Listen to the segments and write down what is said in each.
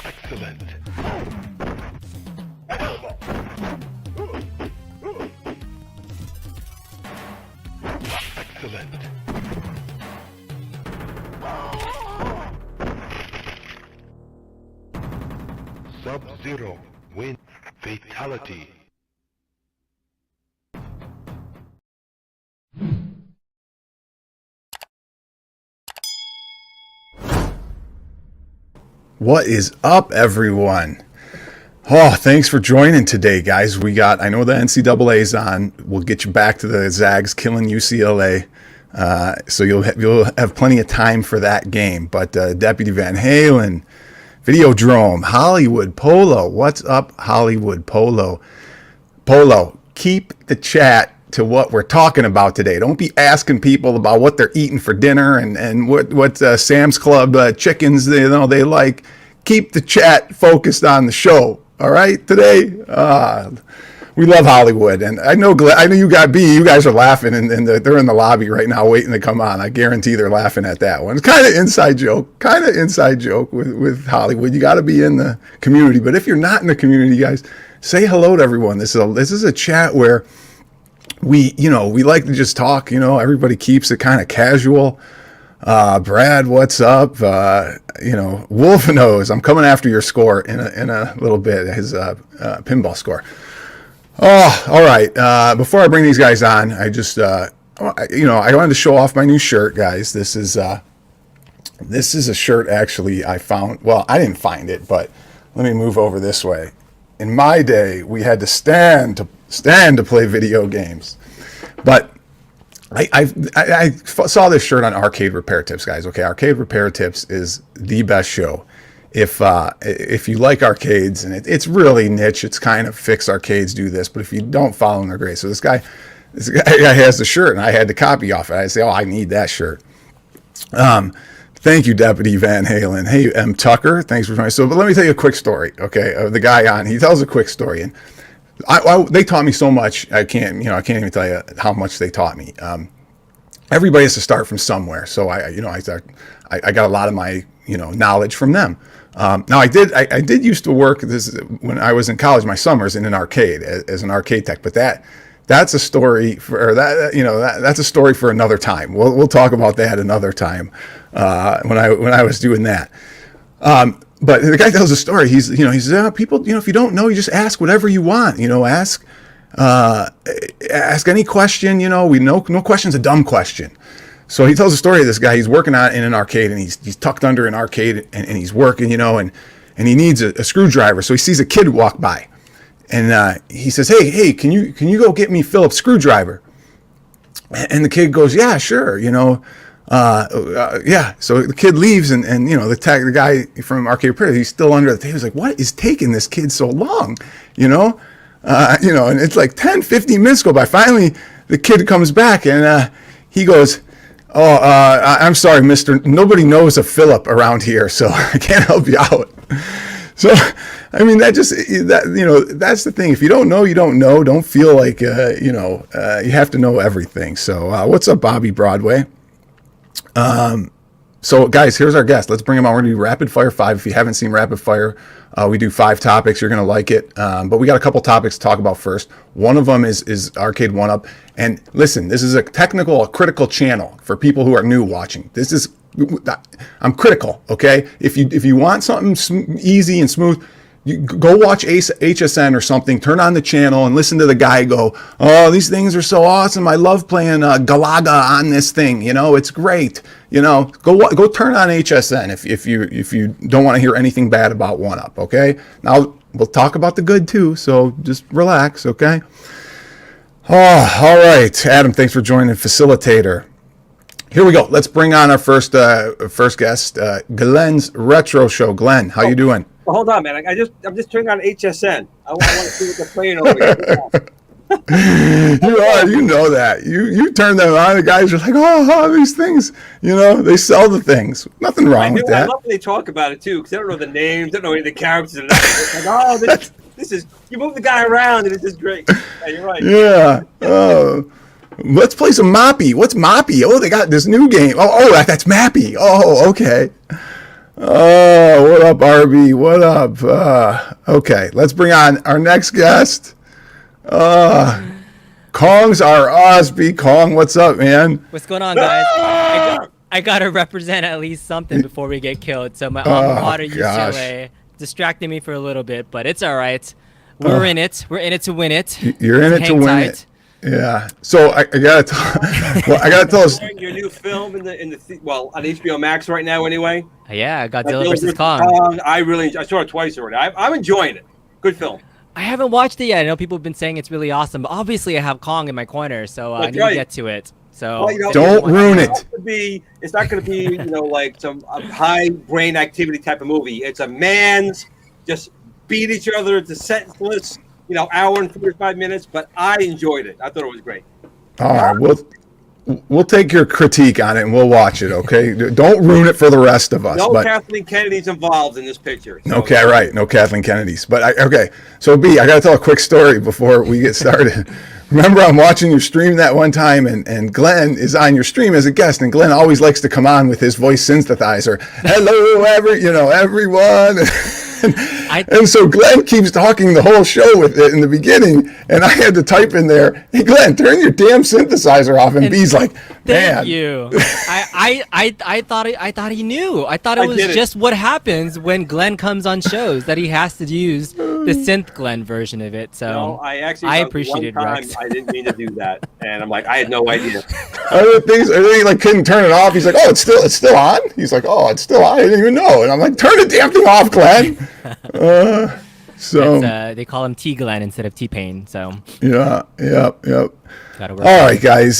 Excellent. Excellent. Sub-Zero win. Fatality. What is up, everyone? Oh, thanks for joining today, guys. I know the NCAA's on. We'll get you back to the Zags killing UCLA. So you'll have plenty of time for that game. But Deputy Van Halen, Videodrome, Hollywood Polo. What's up, Hollywood Polo? Polo, keep the chat to what we're talking about today. Don't be asking people about what they're eating for dinner and what Sam's Club chickens they like. Keep the chat focused on the show. All right, today we love Hollywood, and I know you got B. You guys are laughing, and they're in the lobby right now waiting to come on. I guarantee they're laughing at that one. It's kind of inside joke with Hollywood. You got to be in the community, but if you're not in the community, guys, say hello to everyone. This is a chat where we like to just talk. Everybody keeps it kind of casual. Brad, what's up? Wolfenose, I'm coming after your score in a little bit, his pinball score. Oh, all right. Before I bring these guys on, I just, I wanted to show off my new shirt, guys. This is a shirt actually I found. Well, I didn't find it, but let me move over this way. In my day, we had to stand to play video games, but I saw this shirt on Arcade Repair Tips, guys. Okay, Arcade Repair Tips is the best show. If you like arcades, and it's really niche, it's kind of fix arcades do this, but if you don't follow them, they're great. So this guy has the shirt, and I had to copy off it. I say, I need that shirt. Thank you, Deputy Van Halen. Hey, M. Tucker, thanks for joining. But let me tell you a quick story, okay? The guy on, he tells a quick story, and they taught me so much. I can't even tell you how much they taught me. Everybody has to start from somewhere. So I got a lot of my, knowledge from them. Now I did used to work when I was in college, my summers in an arcade as an arcade tech, but that's a story for that's a story for another time. We'll talk about that another time, when I was doing that. But the guy tells a story. He says, people, if you don't know, you just ask whatever you want. Ask any question. No question's a dumb question. So he tells a story of this guy. He's working in an arcade, and he's tucked under an arcade, and he's working, and he needs a screwdriver. So he sees a kid walk by, and he says, "Hey, can you go get me Philip's screwdriver?" And the kid goes, "Yeah, sure." Yeah. So the kid leaves, and the guy from Arcade Repair, he's still under the table. He's like, "What is taking this kid so long?" And it's like 10, 15 minutes go by. Finally, the kid comes back, and he goes, I'm sorry, mister. Nobody knows a Philip around here, so I can't help you out. So, I mean, that's the thing. If you don't know, you don't know. Don't feel like, you have to know everything. So, what's up, Bobby Broadway? So, guys, here's our guest. Let's bring him on. We're going to do Rapid Fire 5. If you haven't seen Rapid Fire, we do 5 topics. You're going to like it. But we got a couple topics to talk about first. One of them is Arcade 1-Up. And listen, this is a critical channel for people who are new watching. I'm critical, okay? If you want something easy and smooth, you go watch HSN or something, turn on the channel and listen to the guy go, "Oh, these things are so awesome. I love playing Galaga on this thing. It's great." Go turn on HSN if you don't want to hear anything bad about 1-Up, okay? Now, we'll talk about the good too, so just relax, okay? Oh, all right. Adam, thanks for joining, facilitator. Here we go. Let's bring on our first guest, Glens Retro Show. Glenn, how you doing? Well, hold on, man. I'm just turning on HSN. I want to see what they're playing over here. You know that. You turn them on, the guys are like, oh, these things, they sell the things. Nothing wrong with that. I love when they talk about it too, because they don't know the names, they don't know any of the characters. Like, This is you move the guy around and it's just great. Yeah, you're right. Yeah. Oh. Let's play some Moppy. What's Moppy? Oh, they got this new game. That's Mappy. Oh, okay. Oh, what up, RB? What up? Okay, let's bring on our next guest. Kong's our Osby. Kong, what's up, man? What's going on, guys? I gotta represent at least something before we get killed. So my alma mater UCLA distracted me for a little bit, but it's all right. We're in it. We're in it to win it. You're in it to win it. Yeah. So I gotta tell us your new film on HBO Max right now anyway. Yeah, Godzilla vs Kong. I saw it twice already. I'm enjoying it. Good film. I haven't watched it yet. I know people have been saying it's really awesome, but obviously I have Kong in my corner, so I need to get to it. So don't ruin it. It's not going to be like some high brain activity type of movie. It's a man's just beat each other to senseless, hour and 45 minutes. But I enjoyed it. I thought it was great. All right, we'll take your critique on it and we'll watch it. Okay, don't ruin it for the rest of us. No Kathleen Kennedy's involved in this picture. So. Okay, right. No Kathleen Kennedy's. But so B, I got to tell a quick story before we get started. Remember, I'm watching your stream that one time, and Glenn is on your stream as a guest, and Glenn always likes to come on with his voice synthesizer. Hello, everyone. And so Glenn keeps talking the whole show with it in the beginning, and I had to type in there, "Hey, Glenn, turn your damn synthesizer off." And B's like, "Man, thank you." I thought he knew. I thought it was just what happens when Glenn comes on shows, that he has to use the synth Glenn version of it. So I appreciate it, Rex. I didn't mean to do that, and I'm like, I had no idea. Other things, like couldn't turn it off. He's like, "Oh, it's still on." He's like, "Oh, it's still on. I didn't even know." And I'm like, "Turn the damn thing off, Glenn." So they call him T Glenn instead of T Pain. So yep. Gotta work. All right, guys.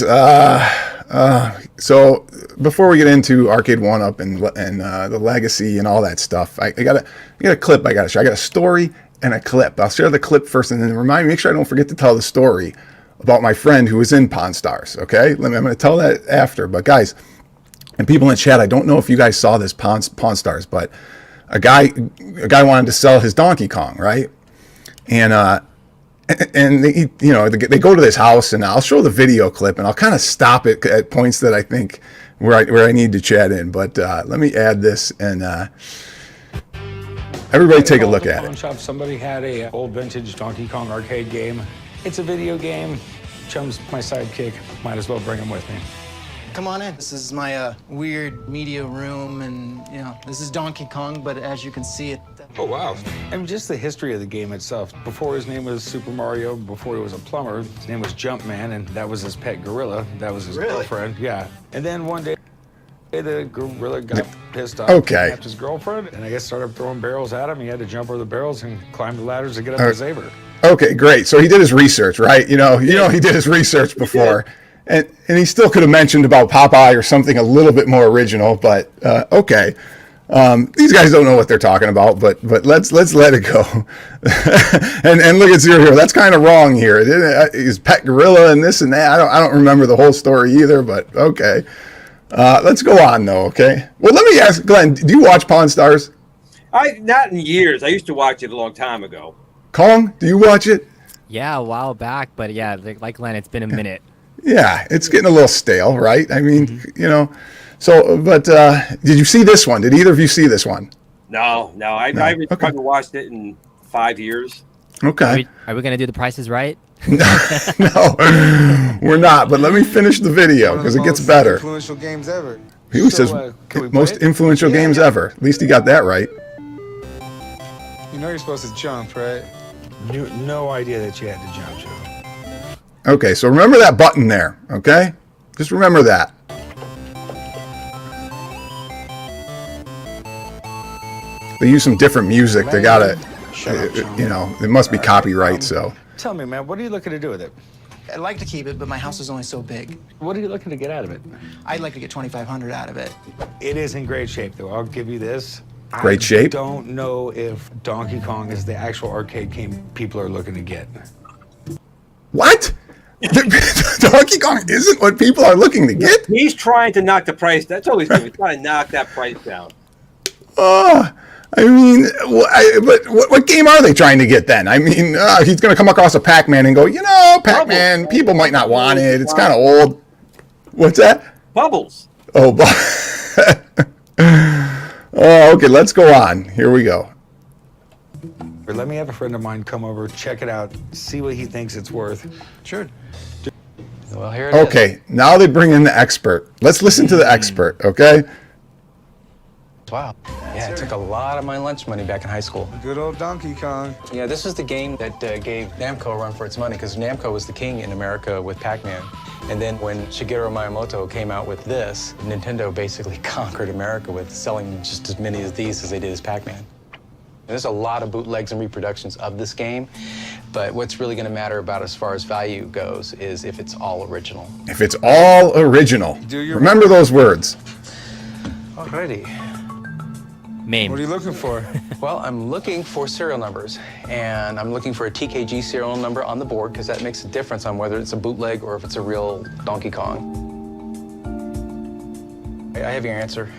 So before we get into Arcade 1-Up and the legacy and all that stuff, I got a clip I got to show. I got a story and a clip. I'll share the clip first, and then make sure I don't forget to tell the story about my friend who was in Pawn Stars. Okay, I'm going to tell that after. But guys, and people in chat, I don't know if you guys saw this Pawn Stars, but a guy wanted to sell his Donkey Kong, right? And they go to this house, and I'll show the video clip, and I'll kind of stop it at points that I think where I need to chat in. But let me add this, and everybody take a look at it. Shop, somebody had a old vintage Donkey Kong arcade game. It's a video game. Chum's my sidekick. Might as well bring him with me. Come on in. This is my weird media room, and this is Donkey Kong, but as you can see it. Oh, wow. And just the history of the game itself. Before his name was Super Mario, before he was a plumber, his name was Jumpman, and that was his pet gorilla. That was his girlfriend. Yeah. And then one day, the gorilla got pissed off. Okay. Snapped his girlfriend, and I guess started throwing barrels at him. He had to jump over the barrels and climb the ladders to get up to Saber. Okay, great. So he did his research, right? He did his research before. And he still could have mentioned about Popeye or something a little bit more original, but okay. These guys don't know what they're talking about, but let's let it go. and look at Zero Hero. That's kind of wrong here. His pet gorilla and this and that. I don't remember the whole story either, but okay. Let's go on though. Okay. Well, let me ask Glenn. Do you watch Pawn Stars? Not in years. I used to watch it a long time ago. Kong, do you watch it? Yeah, a while back, but yeah, like Glenn, it's been a minute. Yeah, it's getting a little stale, right? I mean, So, but did you see this one? Did either of you see this one? No. I haven't probably watched it in 5 years. Okay. Are we going to do the prices right? No, we're not. But let me finish the video because it gets better. Influential games ever. He says most influential games ever. At least he got that right. You know you're supposed to jump, right? No idea that you had to jump, Joe. Okay, so remember that button there, okay? Just remember that. They use some different music. They got it, it must be copyright, so. Tell me, man, what are you looking to do with it? I'd like to keep it, but my house is only so big. What are you looking to get out of it? I'd like to get $2,500 out of it. It is in great shape, though. I'll give you this. Great shape? I don't know if Donkey Kong is the actual arcade game people are looking to get. What? Donkey Kong isn't what people are looking to get? He's trying to knock the price. That's all he's doing. He's trying to knock that price down. I mean, but what game are they trying to get then? I mean, he's going to come across a Pac-Man and go, Pac-Man, people might not want it. It's kind of old. What's that? Bubbles. Oh, oh, okay. Let's go on. Here we go. Let me have a friend of mine come over, check it out, see what he thinks it's worth. Sure. Well, here it is. Okay, now they bring in the expert. Let's listen to the expert, okay? Wow. Yeah, it took a lot of my lunch money back in high school. Good old Donkey Kong. Yeah, this is the game that gave Namco a run for its money, because Namco was the king in America with Pac-Man. And then when Shigeru Miyamoto came out with this, Nintendo basically conquered America with selling just as many of these as they did as Pac-Man. There's a lot of bootlegs and reproductions of this game, but what's really going to matter about as far as value goes is if it's all original. If it's all original. Remember those words. Alrighty. Mame. What are you looking for? Well, I'm looking for serial numbers, and I'm looking for a TKG serial number on the board because that makes a difference on whether it's a bootleg or if it's a real Donkey Kong. I have your answer.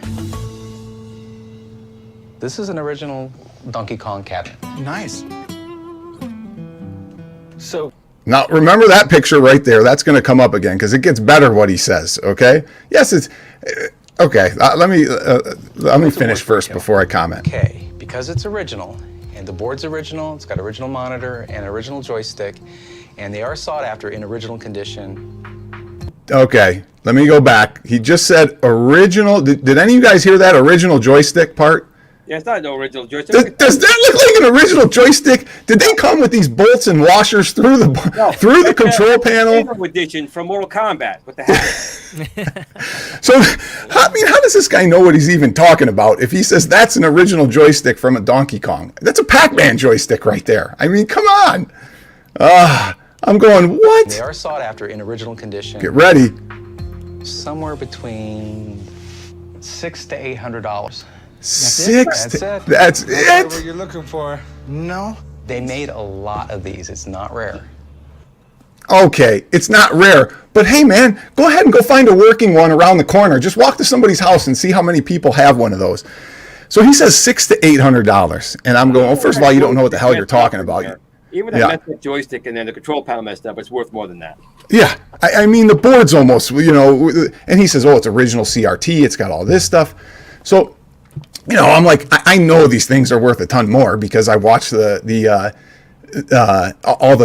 This is an original Donkey Kong cabinet. Nice. So Now, remember that picture right there. That's going to come up again because it gets better what he says, okay? Yes, it's... Okay, let me finish first before I comment. Okay, because it's original, and the board's original, it's got original monitor and original joystick, and they are sought after in original condition. Okay, let me go back. He just said original. Did any of you guys hear that original joystick part? Yeah, it's not an original joystick. Does that look like an original joystick? Did they come with these bolts and washers through the control panel? Edition from Mortal Kombat with the hat. So, I mean, how does this guy know what he's even talking about if he says that's an original joystick from a Donkey Kong? That's a Pac-Man joystick right there. I mean, come on. I'm going, what? They are sought after in original condition. Get ready. Somewhere between $600 to $800. That's it? What you're looking for. No. They made a lot of these. It's not rare. Okay, it's not rare, but hey man, go ahead and go find a working one around the corner. Just walk to somebody's house and see how many people have one of those. So he says $600 to $800, and I'm going, well, first of all, you don't know what the hell you're talking about. Even the messed up joystick and then the control panel messed up, it's worth more than that. Yeah, I mean, the board's almost, and he says, oh, it's original CRT, it's got all this stuff. So, I'm like, I know these things are worth a ton more because I watched all the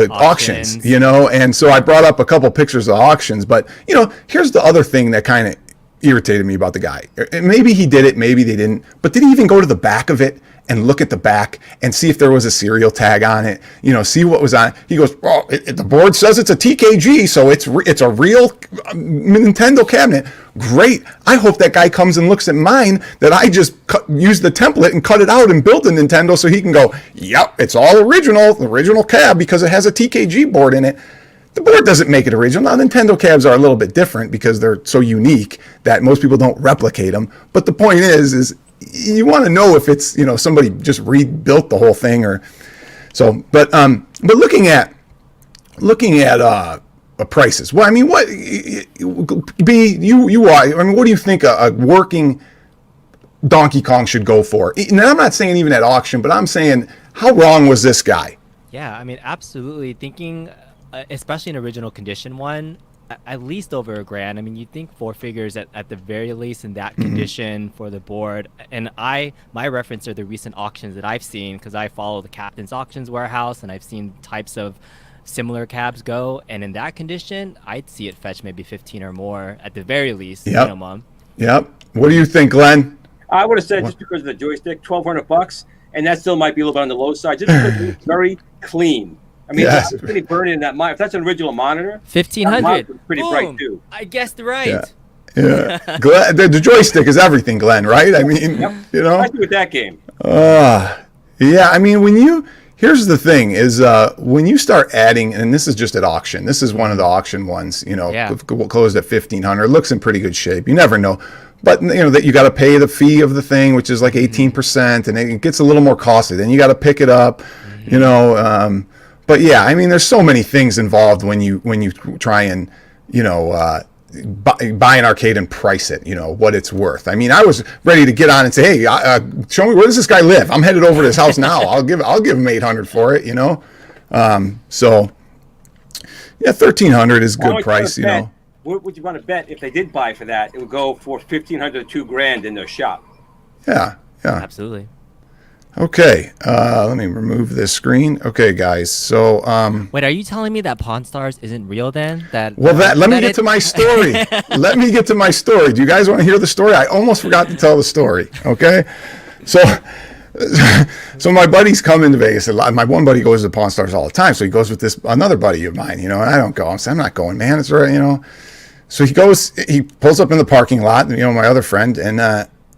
auctions, and so I brought up a couple pictures of auctions, but, here's the other thing that kind of irritated me about the guy. Maybe he did it, maybe they didn't, but did he even go to the back of it and look at the back and see if there was a serial tag on it, see what was on it? He goes, well, the board says it's a TKG, so it's a real Nintendo cabinet. Great. I hope that guy comes and looks at mine that I just used the template and cut it out and built a Nintendo so he can go, yep, it's all original cab because it has a TKG board in it. The board doesn't make it original. Now, Nintendo cabs are a little bit different because they're so unique that most people don't replicate them. But the point is you want to know if it's, somebody just rebuilt the whole thing or so. But looking at prices. Well, I mean, what what do you think a working Donkey Kong should go for? And I'm not saying even at auction, but I'm saying how wrong was this guy? Yeah, I mean, absolutely. Thinking, especially an original condition one, at least over $1,000. I mean, you think four figures at the very least in that condition for the board. And my reference are the recent auctions that I've seen because I follow the Captain's Auctions warehouse and I've seen types of similar cabs go. And in that condition, I'd see it fetch maybe 15 or more at the very least minimum. Yep. What do you think, Glenn? I would have said just because of the joystick, $1,200, and that still might be a little bit on the low side. Just because it's very clean. I mean, it's pretty burning in that monitor. If that's an original monitor, 1,500. Pretty bright too. I guessed right. Yeah. The joystick is everything, Glenn, right? I mean, Especially with that game. Yeah, I mean, here's the thing is when you start adding, and this is just at auction. This is one of the auction ones, closed at $1,500. Looks in pretty good shape. You never know. But, that you got to pay the fee of the thing, which is like 18%, and it gets a little more costly. Then you got to pick it up, But yeah, I mean, there's so many things involved when you try and, buy an arcade and price it, what it's worth. I mean, I was ready to get on and say, hey, show me, where does this guy live? I'm headed over to his house now. I'll give him $800 for it, So yeah, $1,300 is a good price, What would you want to bet if they did buy for that? It would go for $1,500 to $2,000 in their shop. Yeah. Absolutely. Okay, let me remove this screen. Okay, guys. So, wait, are you telling me that Pawn Stars isn't real then? Let me get to my story. Let me get to my story. Do you guys want to hear the story? I almost forgot to tell the story. Okay, so my buddies come into Vegas. My one buddy goes to Pawn Stars all the time, so he goes with another buddy of mine. And I don't go. I'm not going, man. It's right, So he goes. He pulls up in the parking lot. My other friend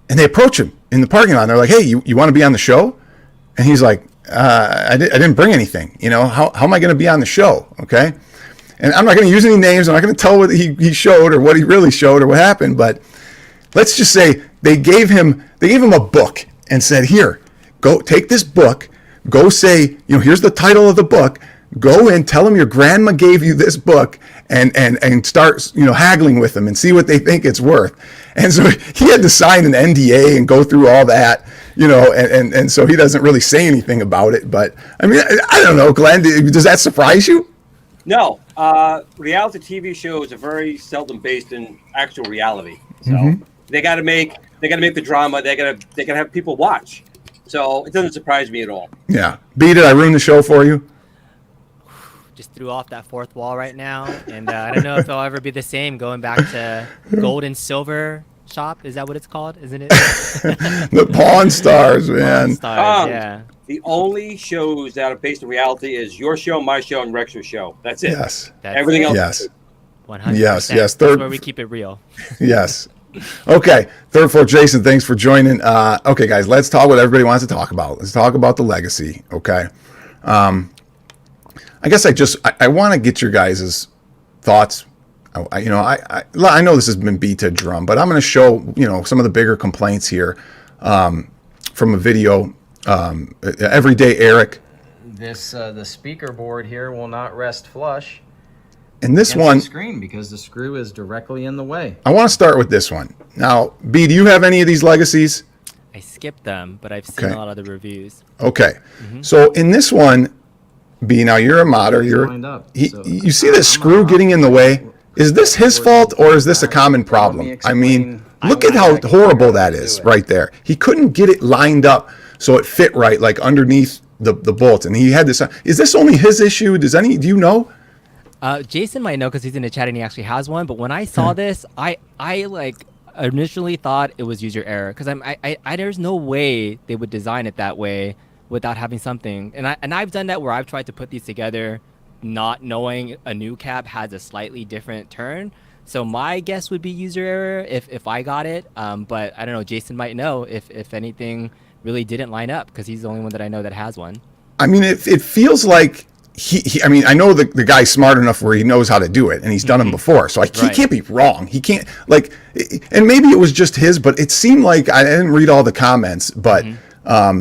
and they approach him in the parking lot. And they're like, hey, you want to be on the show? And he's like, I didn't bring anything. How am I going to be on the show? Okay. And I'm not going to use any names. I'm not going to tell what he showed or what he really showed or what happened. But let's just say they gave him a book and said, here, go take this book. Go say, here's the title of the book. Go in, tell them your grandma gave you this book and start, haggling with them and see what they think it's worth. And so he had to sign an NDA and go through all that, and so he doesn't really say anything about it. But I mean, I don't know, Glenn, does that surprise you? No, reality TV shows are very seldom based in actual reality. So they got to make the drama. They got to have people watch. So it doesn't surprise me at all. Yeah. B, did I ruin the show for you? Just threw off that fourth wall right now, and I don't know if it'll ever be the same going back to gold and silver shop. Is that what it's called? Isn't it? The Pawn Stars, man. Pawn Stars, yeah. The only shows that are based in reality is your show, my show, and Rex's show. That's it. Yes. Everything else. Yes. 100%. Yes. That's where we keep it real. Yes. Okay. Third floor, Jason, thanks for joining. Okay, guys, let's talk what everybody wants to talk about. Let's talk about the legacy. Okay. I guess I want to get your guys' thoughts. I know this has been beat to a drum, but I'm going to show, some of the bigger complaints here from a video. Everyday Eric. The speaker board here will not rest flush. And this one, the screen because the screw is directly in the way. I want to start with this one. Now, B, do you have any of these legacies? I skipped them, but I've seen a lot of the reviews. Okay. So in this one, B, now you're a modder. You see this screw getting in the way? Is this his fault or is this a common problem? I mean, look at how horrible that is right there. He couldn't get it lined up so it fit right, like underneath the bolt. And he had this. Is this only his issue? Do you know? Jason might know because he's in the chat and he actually has one. But when I saw this, I initially thought it was user error because there's no way they would design it that way without having something. And I've done that where I've tried to put these together not knowing a new cap has a slightly different turn. So my guess would be user error if I got it. But I don't know, Jason might know if anything really didn't line up because he's the only one that I know that has one. I mean, it feels like I mean, I know the guy's smart enough where he knows how to do it and he's done them before. So he can't be wrong. He can't and maybe it was just his, but it seemed like I didn't read all the comments, but I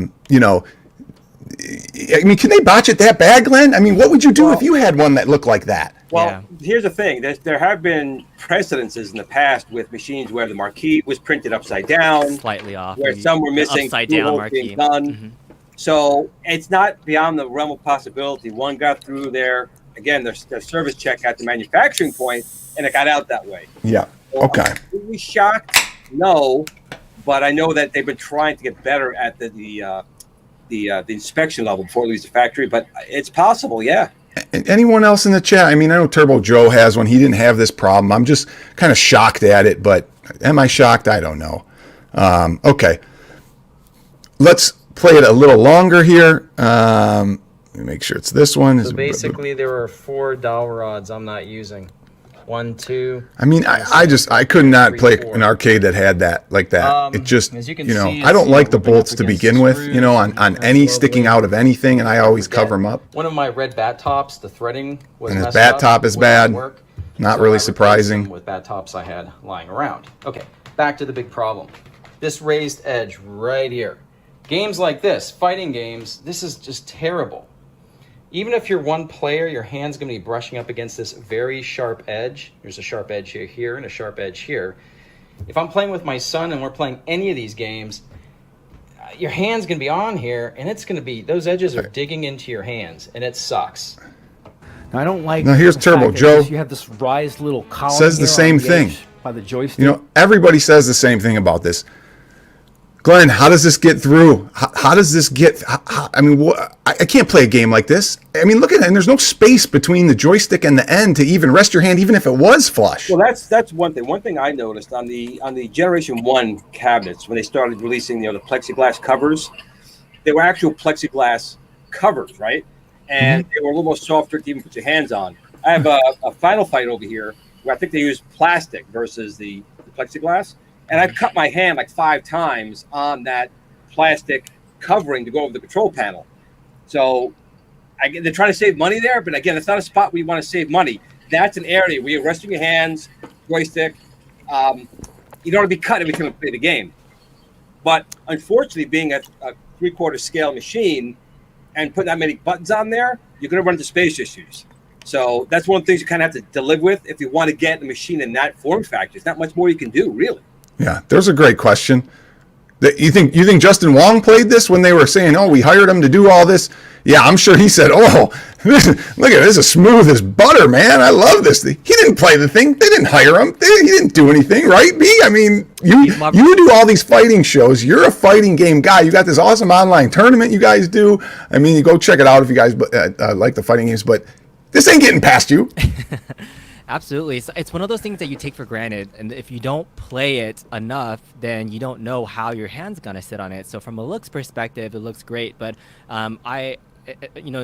mean, can they botch it that bad, Glenn? I mean, what would you do if you had one that looked like that? Well, here's the thing. There have been precedences in the past with machines where the marquee was printed upside down. Slightly off. Where some were missing. Upside down marquee. So it's not beyond the realm of possibility. One got through their service check at the manufacturing point, and it got out that way. Yeah. So okay. Are we shocked? No. But I know that they've been trying to get better at the inspection level before it leaves the factory, but it's possible, yeah. Anyone else in the chat? I mean, I know Turbo Joe has one. He didn't have this problem. I'm just kind of shocked at it, but am I shocked? I don't know. Okay. Let's play it a little longer here. Let me make sure it's this one. So basically, there are 4 dowel rods I'm not using. 1, 2. I mean, I could not play an arcade that had that like that. It just, as you can see, I don't like the bolts to begin with, on any sticking out of anything, and I always cover them up. One of my red bat tops, the threading was and his messed bat up, top is bad. Not really surprising. With bat tops I had lying around. Okay, back to the big problem. This raised edge right here. Games like this, fighting games, this is just terrible. Even if you're one player, your hand's going to be brushing up against this very sharp edge. There's a sharp edge here and a sharp edge here. If I'm playing with my son and we're playing any of these games, your hand's going to be on here, and it's going to be, those edges are digging into your hands, and it sucks. Now, I don't like. Now here's Turbo Joe. You have this raised little column says the same thing by the joystick. You know, everybody says the same thing about this. Glenn, how does this get through? How does this get? I mean, I can't play a game like this. I mean, look at it. And there's no space between the joystick and the end to even rest your hand, even if it was flush. Well, that's one thing. One thing I noticed on the Generation 1 cabinets when they started releasing, the plexiglass covers, they were actual plexiglass covers, right? And they were a little more softer to even put your hands on. I have a Final Fight over here where I think they use plastic versus the plexiglass. And I've cut my hand like 5 times on that plastic covering to go over the control panel. So they're trying to save money there. But again, it's not a spot where you want to save money. That's an area where you're resting your hands, joystick. You don't want to be cut every time you play the game. But unfortunately, being a 3/4 scale machine and putting that many buttons on there, you're going to run into space issues. So that's one of the things you kind of have to live with if you want to get the machine in that form factor. There's not much more you can do, really. Yeah, there's a great question. You think Justin Wong played this when they were saying, "Oh, we hired him to do all this"? Yeah, I'm sure he said, "Oh, look at this, as smooth as butter, man. I love this thing." He didn't play the thing. They didn't hire him. He didn't do anything, right? B. I mean, you do all these fighting shows. You're a fighting game guy. You got this awesome online tournament you guys do. I mean, you go check it out if you guys like the fighting games. But this ain't getting past you. Absolutely. It's one of those things that you take for granted. And if you don't play it enough, then you don't know how your hand's going to sit on it. So from a looks perspective, it looks great. But in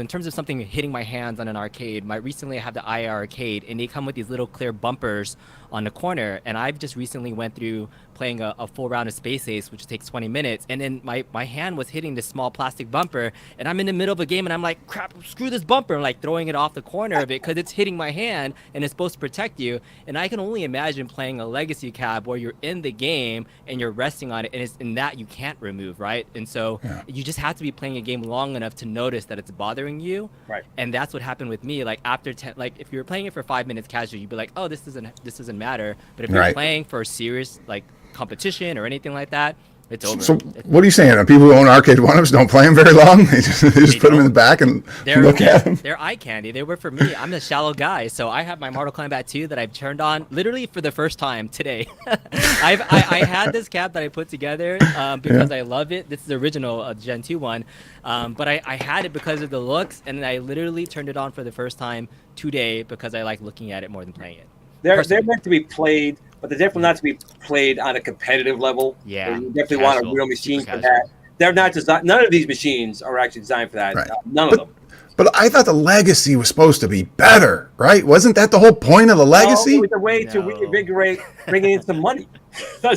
terms of something hitting my hands on an arcade, recently I have the IA Arcade, and they come with these little clear bumpers on the corner. And I've just recently went through playing a full round of Space Ace, which takes 20 minutes. And then my hand was hitting this small plastic bumper, and I'm in the middle of a game, and I'm like, crap, screw this bumper. I'm like throwing it off the corner of it because it's hitting my hand, and it's supposed to protect you. And I can only imagine playing a Legacy cab where you're in the game and you're resting on it, and it's in that you can't remove, right? And so you just have to be playing a game long enough to notice that it's bothering you. Right. And that's what happened with me. Like after 10, like if you're playing it for 5 minutes casual, you'd be like, oh, this doesn't matter. But if you're playing for a serious like competition or anything like that, it's over. So what are you saying? People who own arcade one-ups don't play them very long? They just put them in the back and look at them? They're eye candy. They were for me. I'm a shallow guy, so I have my Mortal Kombat 2 that I've turned on literally for the first time today. I had this cab that I put together because I love it. This is the original Gen 2 one, but I had it because of the looks, and I literally turned it on for the first time today because I like looking at it more than playing it. They're meant to be played, but they're definitely not to be played on a competitive level. Yeah, you definitely want a real machine for that. They're not designed. None of these machines are actually designed for that. Right. None of them. But I thought the Legacy was supposed to be better, right? Wasn't that the whole point of the Legacy? No, it was a way to reinvigorate, bringing in some money.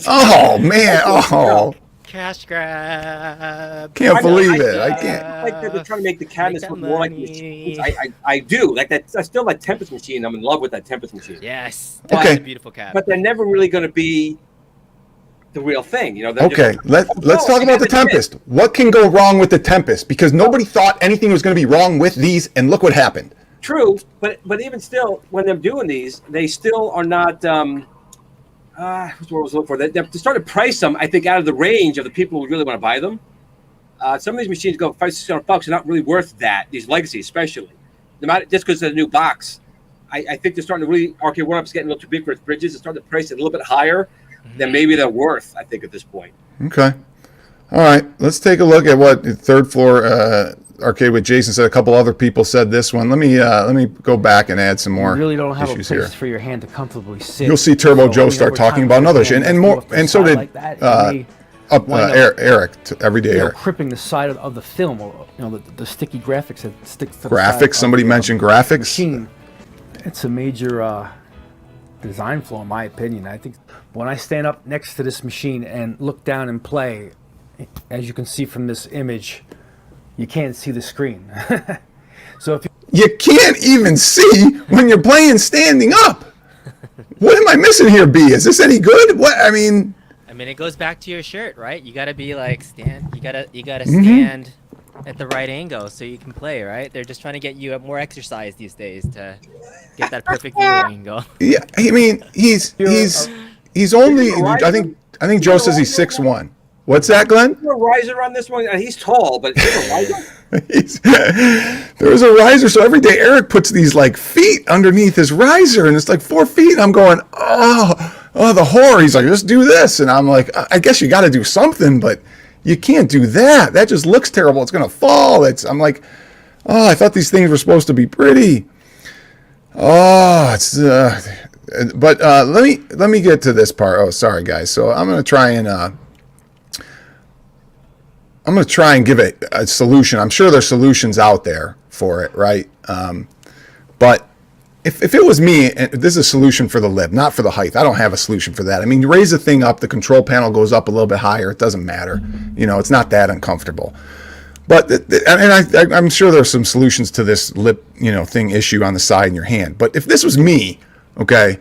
Oh man! Oh. Cash grab. Can't believe it. I can't. Like they're trying to make the cabinets look more like machines. I do. Like that. I still like Tempest machine. I'm in love with that Tempest machine. Yes. That's a beautiful cab. But they're never really going to be the real thing. Okay. Let's talk about the Tempest. What can go wrong with the Tempest? Because nobody thought anything was going to be wrong with these, and look what happened. True, but even still, when they're doing these, they still are not. What's what I was looking for? They're starting to price them, I think, out of the range of the people who really want to buy them. Some of these machines go $500-$600. They're not really worth that. These Legacy, especially, no matter just because of the new box. I think they're starting to really arcade one-ups getting a little too big for its bridges. They're starting to price it a little bit higher than maybe they're worth. I think at this point. Okay, all right. Let's take a look at what third floor arcade with Jason said. A couple other people said this one. Let me go back and add some more. You really don't have a place here for your hand to comfortably sit. You'll see Turbo Joe start talking about another shit, and more, and so did Eric, everyday Eric. Cripping the side of the film, or the sticky graphics that sticks to the graphics. side Somebody mentioned graphics. Machine. It's a major design flaw, in my opinion. I think when I stand up next to this machine and look down and play, as you can see from this image, you can't see the screen. So if you can't even see when you're playing standing up. What am I missing here, B? Is this any good? What I mean, it goes back to your shirt, right? You gotta be like stand. You gotta stand at the right angle so you can play, right? They're just trying to get you more exercise these days to get that perfect viewing angle. Yeah, I mean, he's only. I think Joe says he's 6'1". What's that, Glenn? Is there a riser on this one? He's tall, but is there a riser? There's a riser, so every day Eric puts these like feet underneath his riser, and it's like 4 feet. And I'm going, oh, the horror. He's like, just do this, and I'm like, I guess you got to do something, but you can't do that. That just looks terrible. It's gonna fall. I'm like, oh, I thought these things were supposed to be pretty. Oh, it's. But let me get to this part. Oh, sorry, guys. So I'm gonna try and give it a solution. I'm sure there's solutions out there for it, right? But if it was me, and this is a solution for the lip, not for the height. I don't have a solution for that. I mean, you raise the thing up, the control panel goes up a little bit higher. It doesn't matter. You know, it's not that uncomfortable. But I'm sure there's some solutions to this lip, thing issue on the side in your hand. But if this was me, okay,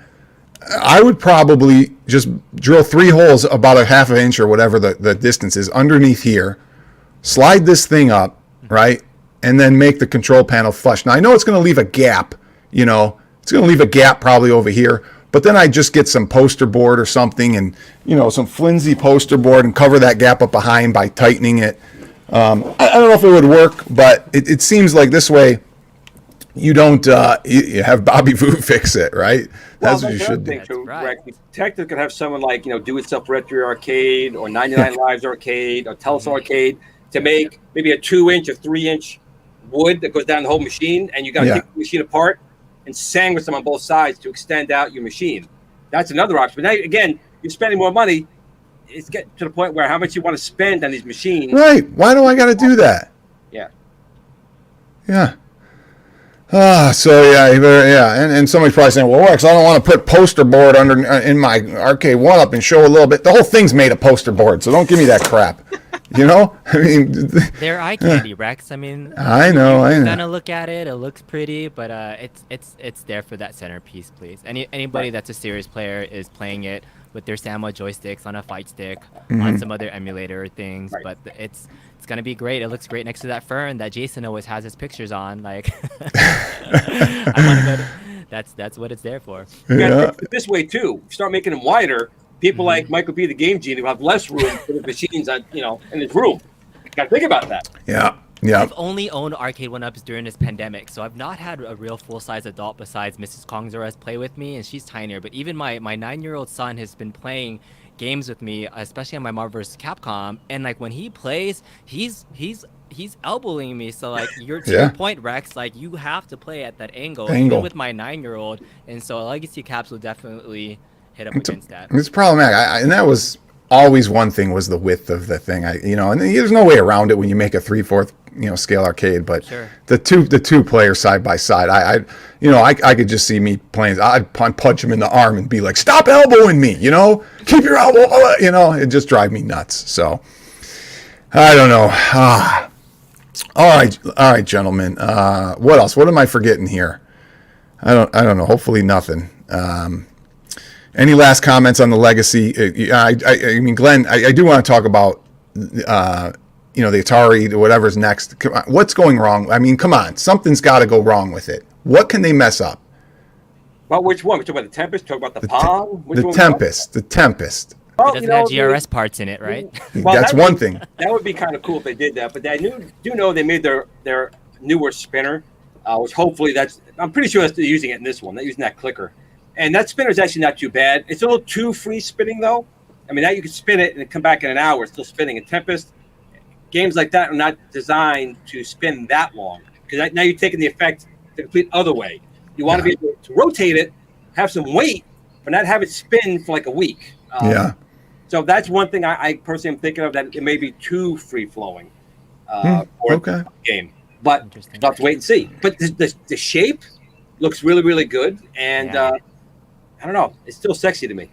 I would probably just drill 3 holes about a half an inch or whatever the distance is underneath here, slide this thing up, right, and then make the control panel flush. Now, I know it's going to leave a gap, it's going to leave a gap probably over here, but then I just get some poster board or something and, some flimsy poster board and cover that gap up behind by tightening it. I don't know if it would work, but it seems like this way you don't you have Bobby Vu fix it, right? That's what you should do. Right. Technically, could have someone like Do It Self Retro Arcade or 99 Lives Arcade or Telus Arcade to make maybe a 2-inch or 3-inch wood that goes down the whole machine, and you got to take the machine apart and sandwich them on both sides to extend out your machine. That's another option. But now, again, you're spending more money. It's getting to the point where how much you want to spend on these machines. Right. Why do I got to do that? Yeah. Yeah. And somebody's probably saying, well, Rex, I don't want to put poster board in my arcade 1-up and show a little bit. The whole thing's made of poster board, so don't give me that crap. I mean, they're eye candy, Rex. I mean, I know. You kind of look at it; it looks pretty, but it's there for that centerpiece, please. Anybody that's a serious player is playing it with their Samuel joysticks on a fight stick, on some other emulator or things. Right. But it's gonna be great. It looks great next to that fern that Jason always has his pictures on. Like, that's what it's there for. Yeah. This way too. Start making them wider. People like Michael B, the Game Genie, will have less room for the machines in his room. You got to think about that. Yeah. I've only owned arcade 1-ups during this pandemic, so I've not had a real full-size adult besides Mrs. Kongzores play with me, and she's tinier. But even my 9-year-old son has been playing games with me, especially on my Marvel vs. Capcom, and like when he plays, he's elbowing me. So like to your point, Rex, like you have to play at that angle. Even with my 9-year-old, and so Legacy Caps will definitely hit up against that. It's problematic, and that was always one thing, was the width of the thing. And there's no way around it when you make a 3/4 scale arcade. But the two players side by side, I could just see me playing. I'd punch him in the arm and be like, "Stop elbowing me!" Keep your elbow. It just drive me nuts. So I don't know. All right, gentlemen. What else? What am I forgetting here? I don't know. Hopefully nothing. Any last comments on the Legacy? I mean, Glenn, I do want to talk about, the Atari, whatever's next. What's going wrong? I mean, come on. Something's got to go wrong with it. What can they mess up? Well, which one? We talk about the Tempest? Talk about the Pong? The Tempest. The Tempest. Well, it doesn't have GRS parts in it, right? Well, that's one thing. That would be kind of cool if they did that. But I do know they made their newer spinner, which hopefully I'm pretty sure they're using it in this one. They're using that clicker. And that spinner is actually not too bad. It's a little too free spinning, though. I mean, now you can spin it and it come back in an hour. It's still spinning. In Tempest, games like that are not designed to spin that long. Because now you're taking the effect the complete other way. You want to be able to rotate it, have some weight, but not have it spin for like a week. So that's one thing I personally am thinking of, that it may be too free-flowing for the game. But we'll have to wait and see. But the shape looks really, really good. And I don't know. It's still sexy to me.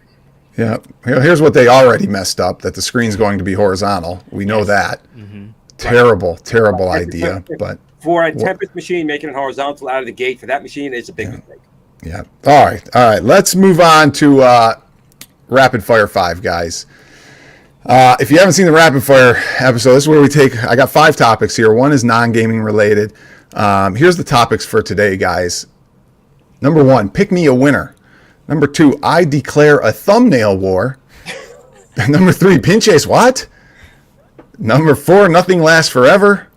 Yeah. Here's what they already messed up, that the screen's going to be horizontal. We know that. Terrible idea. But for a Tempest machine, making it horizontal out of the gate for that machine is a big mistake. Yeah. All right. Let's move on to Rapid Fire 5, guys. If you haven't seen the rapid fire episode, this is where I got 5 topics here. One is non-gaming related. Here's the topics for today, guys. Number 1, pick me a winner. Number 2, I declare a thumbnail war. Number 3, Pinchase what? Number 4, nothing lasts forever.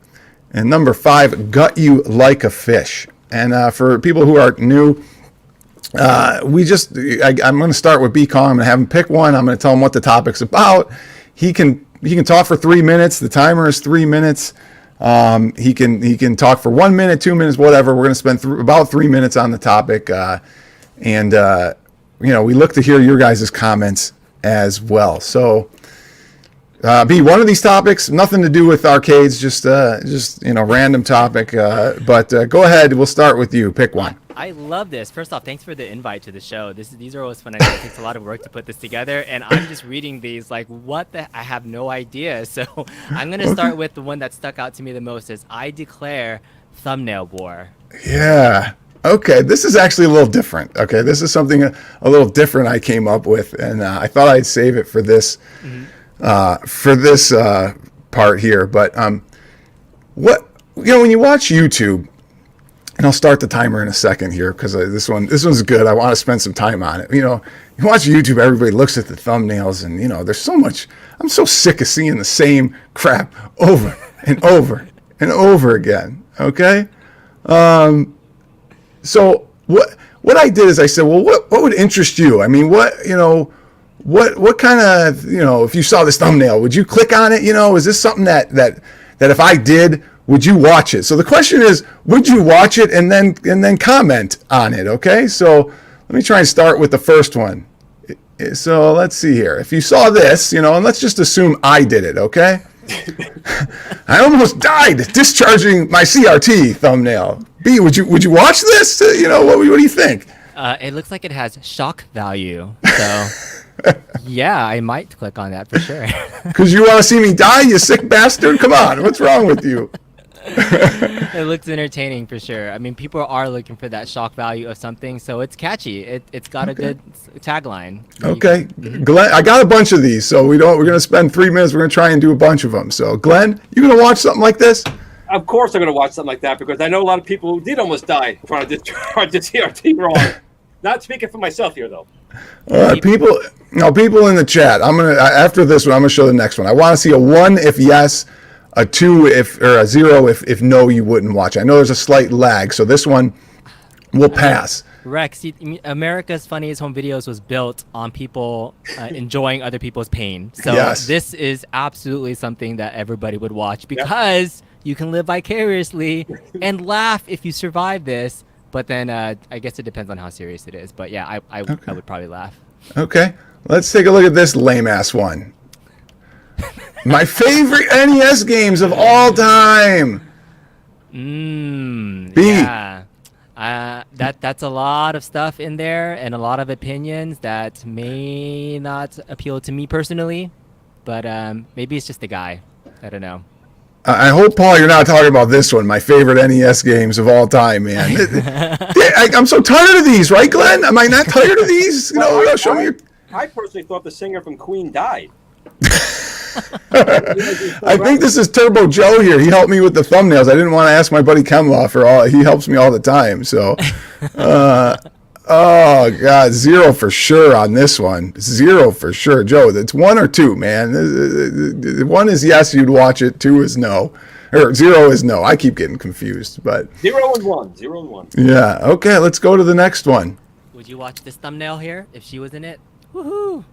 And number 5, gut you like a fish. And for people who are new, I'm going to start with B Kong. I'm going to have him pick one. I'm going to tell him what the topic's about. He can talk for 3 minutes. The timer is 3 minutes. He can talk for 1 minute, 2 minutes, whatever. We're going to spend about 3 minutes on the topic. We look to hear your guys' comments as well. So, B, one of these topics, nothing to do with arcades, just random topic. But go ahead. We'll start with you. Pick one. I love this. First off, thanks for the invite to the show. These are always fun. I know it takes a lot of work to put this together, and I'm just reading these like, what the? I have no idea. So I'm gonna start with the one that stuck out to me the most. Is I declare thumbnail war. Yeah. Okay. This is actually a little different. Okay. This is something a little different I came up with, and I thought I'd save it for this part here. But when you watch YouTube. And I'll start the timer in a second here because this one's good. I want to spend some time on it. You watch YouTube, everybody looks at the thumbnails, and there's so much. I'm so sick of seeing the same crap over and over and over again. Okay, so what I did is I said, well, what would interest you? I mean, what kind of if you saw this thumbnail, would you click on it? Is this something that if I did, would you watch it? So the question is, would you watch it and then comment on it? Okay, so let me try and start with the first one. So let's see here. If you saw this, and let's just assume I did it. Okay, I almost died discharging my CRT thumbnail. B, would you watch this? What do you think? It looks like it has shock value. So yeah, I might click on that for sure. Because you want to see me die, you sick bastard? Come on, what's wrong with you? It looks entertaining for sure. I mean, people are looking for that shock value of something, so it's catchy. It's got a good tagline. Okay, Glenn, I got a bunch of these, so we're going to spend 3 minutes. We're going to try and do a bunch of them. So, Glenn, you going to watch something like this? Of course, I'm going to watch something like that because I know a lot of people who did almost die trying to discharge the CRT wrong. Not speaking for myself here, though. All right, people in the chat. After this one, I'm gonna show the next one. I want to see a 1 if yes, a 2 or a 0 if no, you wouldn't watch. I know there's a slight lag, so this one will pass. Rex, America's Funniest Home Videos was built on people enjoying other people's pain. So yes. This is absolutely something that everybody would watch because you can live vicariously and laugh if you survive this. But then I guess it depends on how serious it is. But yeah, I would probably laugh. Okay, let's take a look at this lame-ass one. My favorite NES games of all time. B. Yeah. That's a lot of stuff in there and a lot of opinions that may not appeal to me personally. But maybe it's just the guy. I don't know. I hope, Paul, you're not talking about this one. My favorite NES games of all time, man. I'm so tired of these, right, Glenn? Am I not tired of these? Show me your... I personally thought the singer from Queen died. I think this is Turbo Joe here. He helped me with the thumbnails. I didn't want to ask my buddy Kemla for all. He helps me all the time. So, oh God, 0 for sure on this one. 0 for sure, Joe. That's 1 or 2, man. 1 is yes, you'd watch it. 2 is no, or 0 is no. I keep getting confused, but 0 and 1, 0 and 1. Yeah. Okay, let's go to the next one. Would you watch this thumbnail here if she was in it? Woohoo!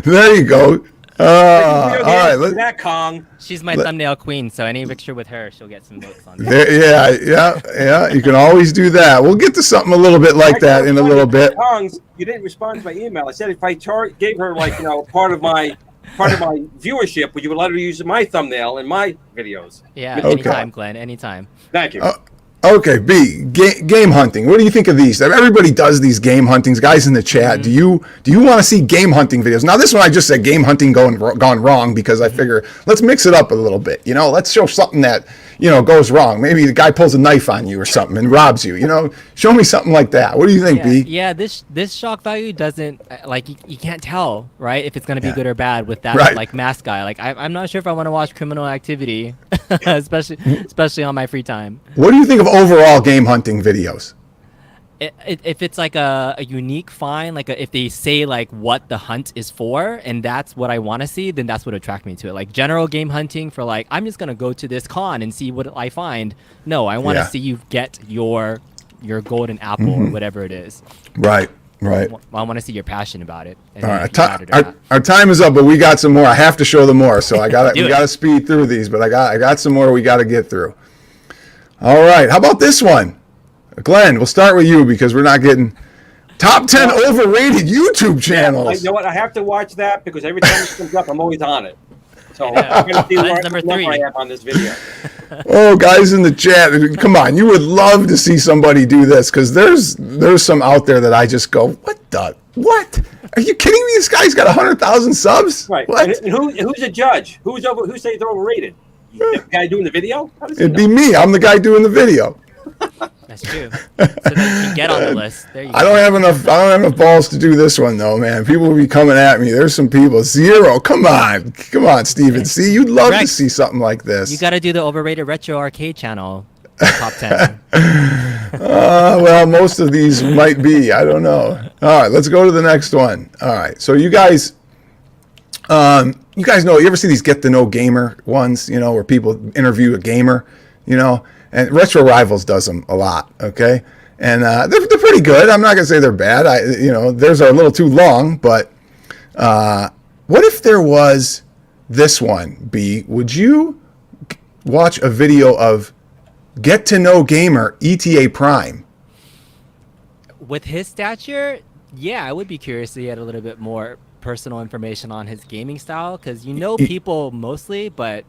There you go. All right, that Kong. She's my thumbnail queen, so any picture with her, she'll get some votes on. Yeah. You can always do that. We'll get to something a little bit like that in a little bit. Kongs, you didn't respond to my email. I said if I gave her part of my viewership, would you let her use my thumbnail in my videos? Yeah, anytime, Glenn. Anytime. Thank you. Okay, B, game hunting. What do you think of these? Everybody does these game huntings. Guys in the chat, do you want to see game hunting videos? Now, this one I just said game hunting gone wrong because I figure let's mix it up a little bit. You know, let's show something that, you know, goes wrong. Maybe the guy pulls a knife on you or something and robs you. You know, show me something like that. What do you think, B? Yeah, this shock value doesn't, like, you can't tell, right, if it's going to be good or bad with that, like, mask guy. Like, I'm not sure if I want to watch Criminal Activity, especially on my free time. What do you think of overall game hunting videos? If it's like a unique find, like if they say like what the hunt is for, and that's what I want to see, then that's what attract me to it. Like general game hunting for like, I'm just gonna go to this con and see what I find. No, I want to see you get your golden apple or whatever it is. Right. I want to see your passion about it. All right, our time is up, but we got some more. I have to show them more, so we gotta speed through these. But I got some more we got to get through. All right, how about this one? Glenn, we'll start with you because we're not getting top 10 overrated YouTube channels. You know what? I have to watch that because every time it comes up, I'm always on it. So I'm going to see where number 3 I am on this video. Oh, guys in the chat, come on. You would love to see somebody do this because there's some out there that I just go, what? Are you kidding me? This guy's got 100,000 subs? Right. What? And who's the judge? Who says they're overrated? The guy doing the video? It'd be me. I'm the guy doing the video. That's true. So that you get on the list. There you go. I don't have enough balls to do this one though, man. People will be coming at me. There's some people. 0. Come on, Steven. See, you'd love to see something like this. You got to do the overrated retro arcade channel. Top 10. Well, most of these might be. I don't know. All right, let's go to the next one. All right, so you guys know, you ever see these get to know gamer ones? You know, where people interview a gamer. You know. And Retro Rivals does them a lot, okay? And they're pretty good. I'm not going to say they're bad. Theirs are a little too long, but what if there was this one, B? Would you watch a video of Get to Know Gamer ETA Prime? With his stature, yeah, I would be curious to get a little bit more personal information on his gaming style because you know people mostly, but...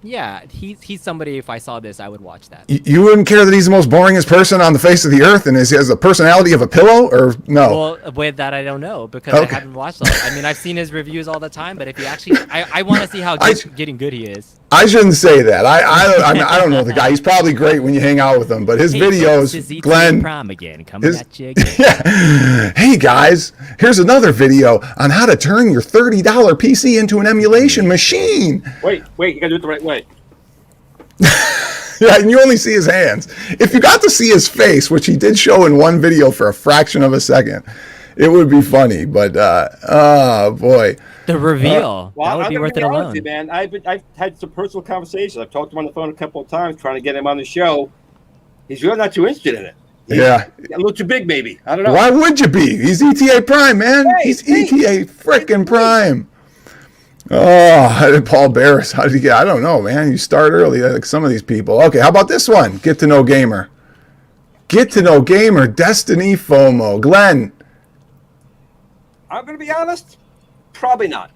yeah, he's somebody, if I saw this, I would watch that. You wouldn't care that he's the most boringest person on the face of the earth and he has the personality of a pillow, or no? Well, with that, I don't know because I haven't watched it. I mean, I've seen his reviews all the time, but if he actually... I want to see how getting good he is. I shouldn't say that. I don't know the guy. He's probably great when you hang out with him, but his videos, Glenn... Prom again, coming at you again. Yeah. Hey, guys, here's another video on how to turn your $30 PC into an emulation machine. Wait, you got to do it the right way. Yeah, and you only see his hands. If you got to see his face, which he did show in one video for a fraction of a second, it would be funny. But oh boy, the reveal that would be worth it alone. Man, I've had some personal conversations. I've talked to him on the phone a couple of times, trying to get him on the show. He's really not too interested in it. He's a little too big, maybe. I don't know. Why would you be? He's ETA Prime, man. He's ETA frickin' Prime. Oh, how did Paul Barris? How did he get? I don't know, man. You start early, like some of these people. Okay, how about this one? Get to Know Gamer. Get to Know Gamer. Destiny FOMO. Glenn. I'm going to be honest. Probably not.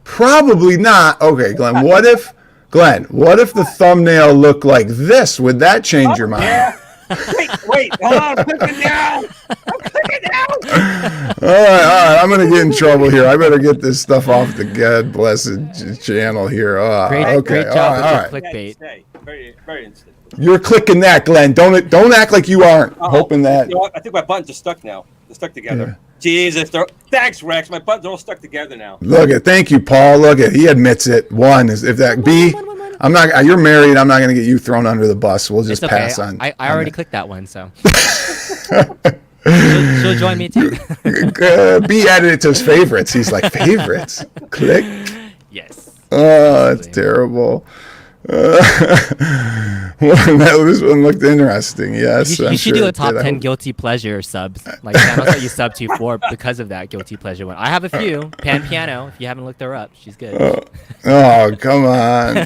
Probably not. Okay, Glenn. What if the thumbnail looked like this? Would that change your mind? Yeah. Wait, hold on, I'm clicking down. All right, I'm gonna get in trouble here. I better get this stuff off the God blessed channel here. Great job with the clickbait. Very, very instant. You're clicking that, Glenn. Don't act like you aren't. Hoping that. You know what? I think my buttons are stuck now. They're stuck together. Yeah. Jesus, thanks, Rex. My buttons are all stuck together now. Thank you, Paul. He admits it. One is if that B. I'm not. You're married. I'm not going to get you thrown under the bus. We'll just pass on. I already clicked that one, so she'll join me too. B added it to his favorites. He's like favorites. Click. Yes. Oh, that's terrible. This one looked interesting. Yes, you should do a top 10 guilty pleasure subs, like channels that you sub to for because of that guilty pleasure one. I have a few. Pan Piano. If you haven't looked her up, she's good. Oh, come on.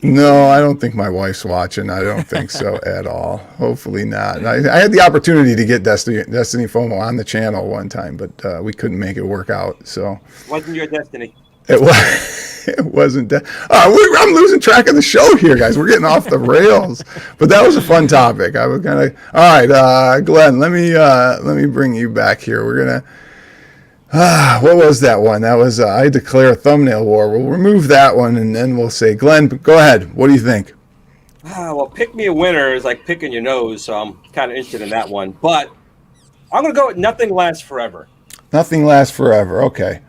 No, I don't think my wife's watching. I don't think so at all. Hopefully not. I had the opportunity to get Destiny FOMO on the channel one time, but we couldn't make it work out. So wasn't your destiny. It was. It wasn't that. I'm losing track of the show here, guys. We're getting off the rails, but that was a fun topic. I was gonna. All right, Glenn. Let me bring you back here. We're gonna. What was that one? That was I declare a thumbnail war. We'll remove that one, and then we'll say, Glenn, go ahead. What do you think? Well, pick me a winner is like picking your nose, so I'm kind of interested in that one. But I'm going to go with Nothing Lasts Forever. Nothing Lasts Forever. Okay.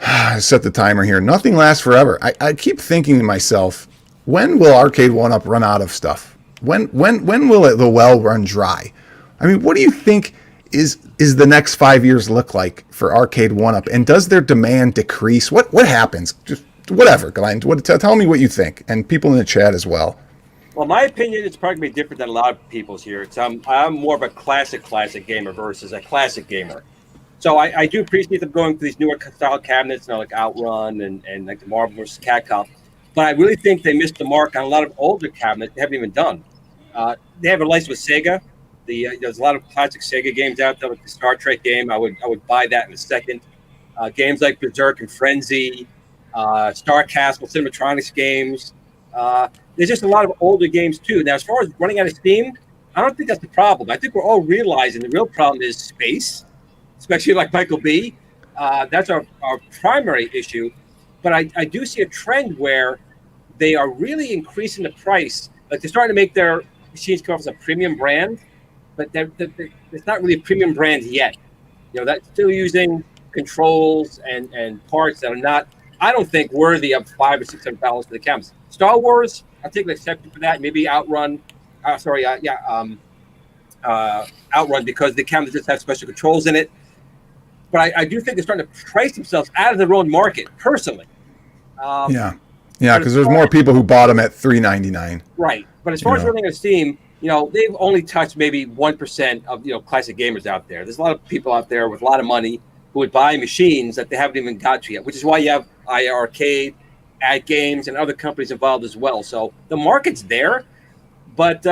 I set the timer here. Nothing Lasts Forever. I keep thinking to myself, when will Arcade 1-Up run out of stuff? When will the well run dry? I mean, what do you think is the next 5 years look like for Arcade 1-Up? And does their demand decrease? What happens? Just whatever, Glenn. Tell me what you think, and people in the chat as well. Well, my opinion is probably going to be different than a lot of people's here. I'm more of a classic gamer versus a classic gamer. So I do appreciate them going to these newer style cabinets, like Outrun and like the Marvel vs. Capcom. But I really think they missed the mark on a lot of older cabinets they haven't even done. They have a license with Sega. There's a lot of classic Sega games out there, like the Star Trek game. I would buy that in a second. Games like Berserk and Frenzy, Star Castle, Cinematronics games. There's just a lot of older games too. Now, as far as running out of steam, I don't think that's the problem. I think we're all realizing the real problem is space, especially like Michael B. That's our primary issue. But I do see a trend where they are really increasing the price. Like they're starting to make their machines come off as a premium brand, but it's not really a premium brand yet. That's still using controls and parts that are not, I don't think, worthy of $500 or $600 for the cameras. Star Wars, I'll take an exception for that. Maybe Outrun. Outrun, because the cameras just have special controls in it. But I do think they're starting to price themselves out of their own market, personally. Yeah, because there's more people who bought them at $399. Right. But as far as running on Steam, they've only touched maybe 1% of, classic gamers out there. There's a lot of people out there with a lot of money who would buy machines that they haven't even got to yet, which is why you have iArcade, Ad Games, and other companies involved as well. So the market's there, but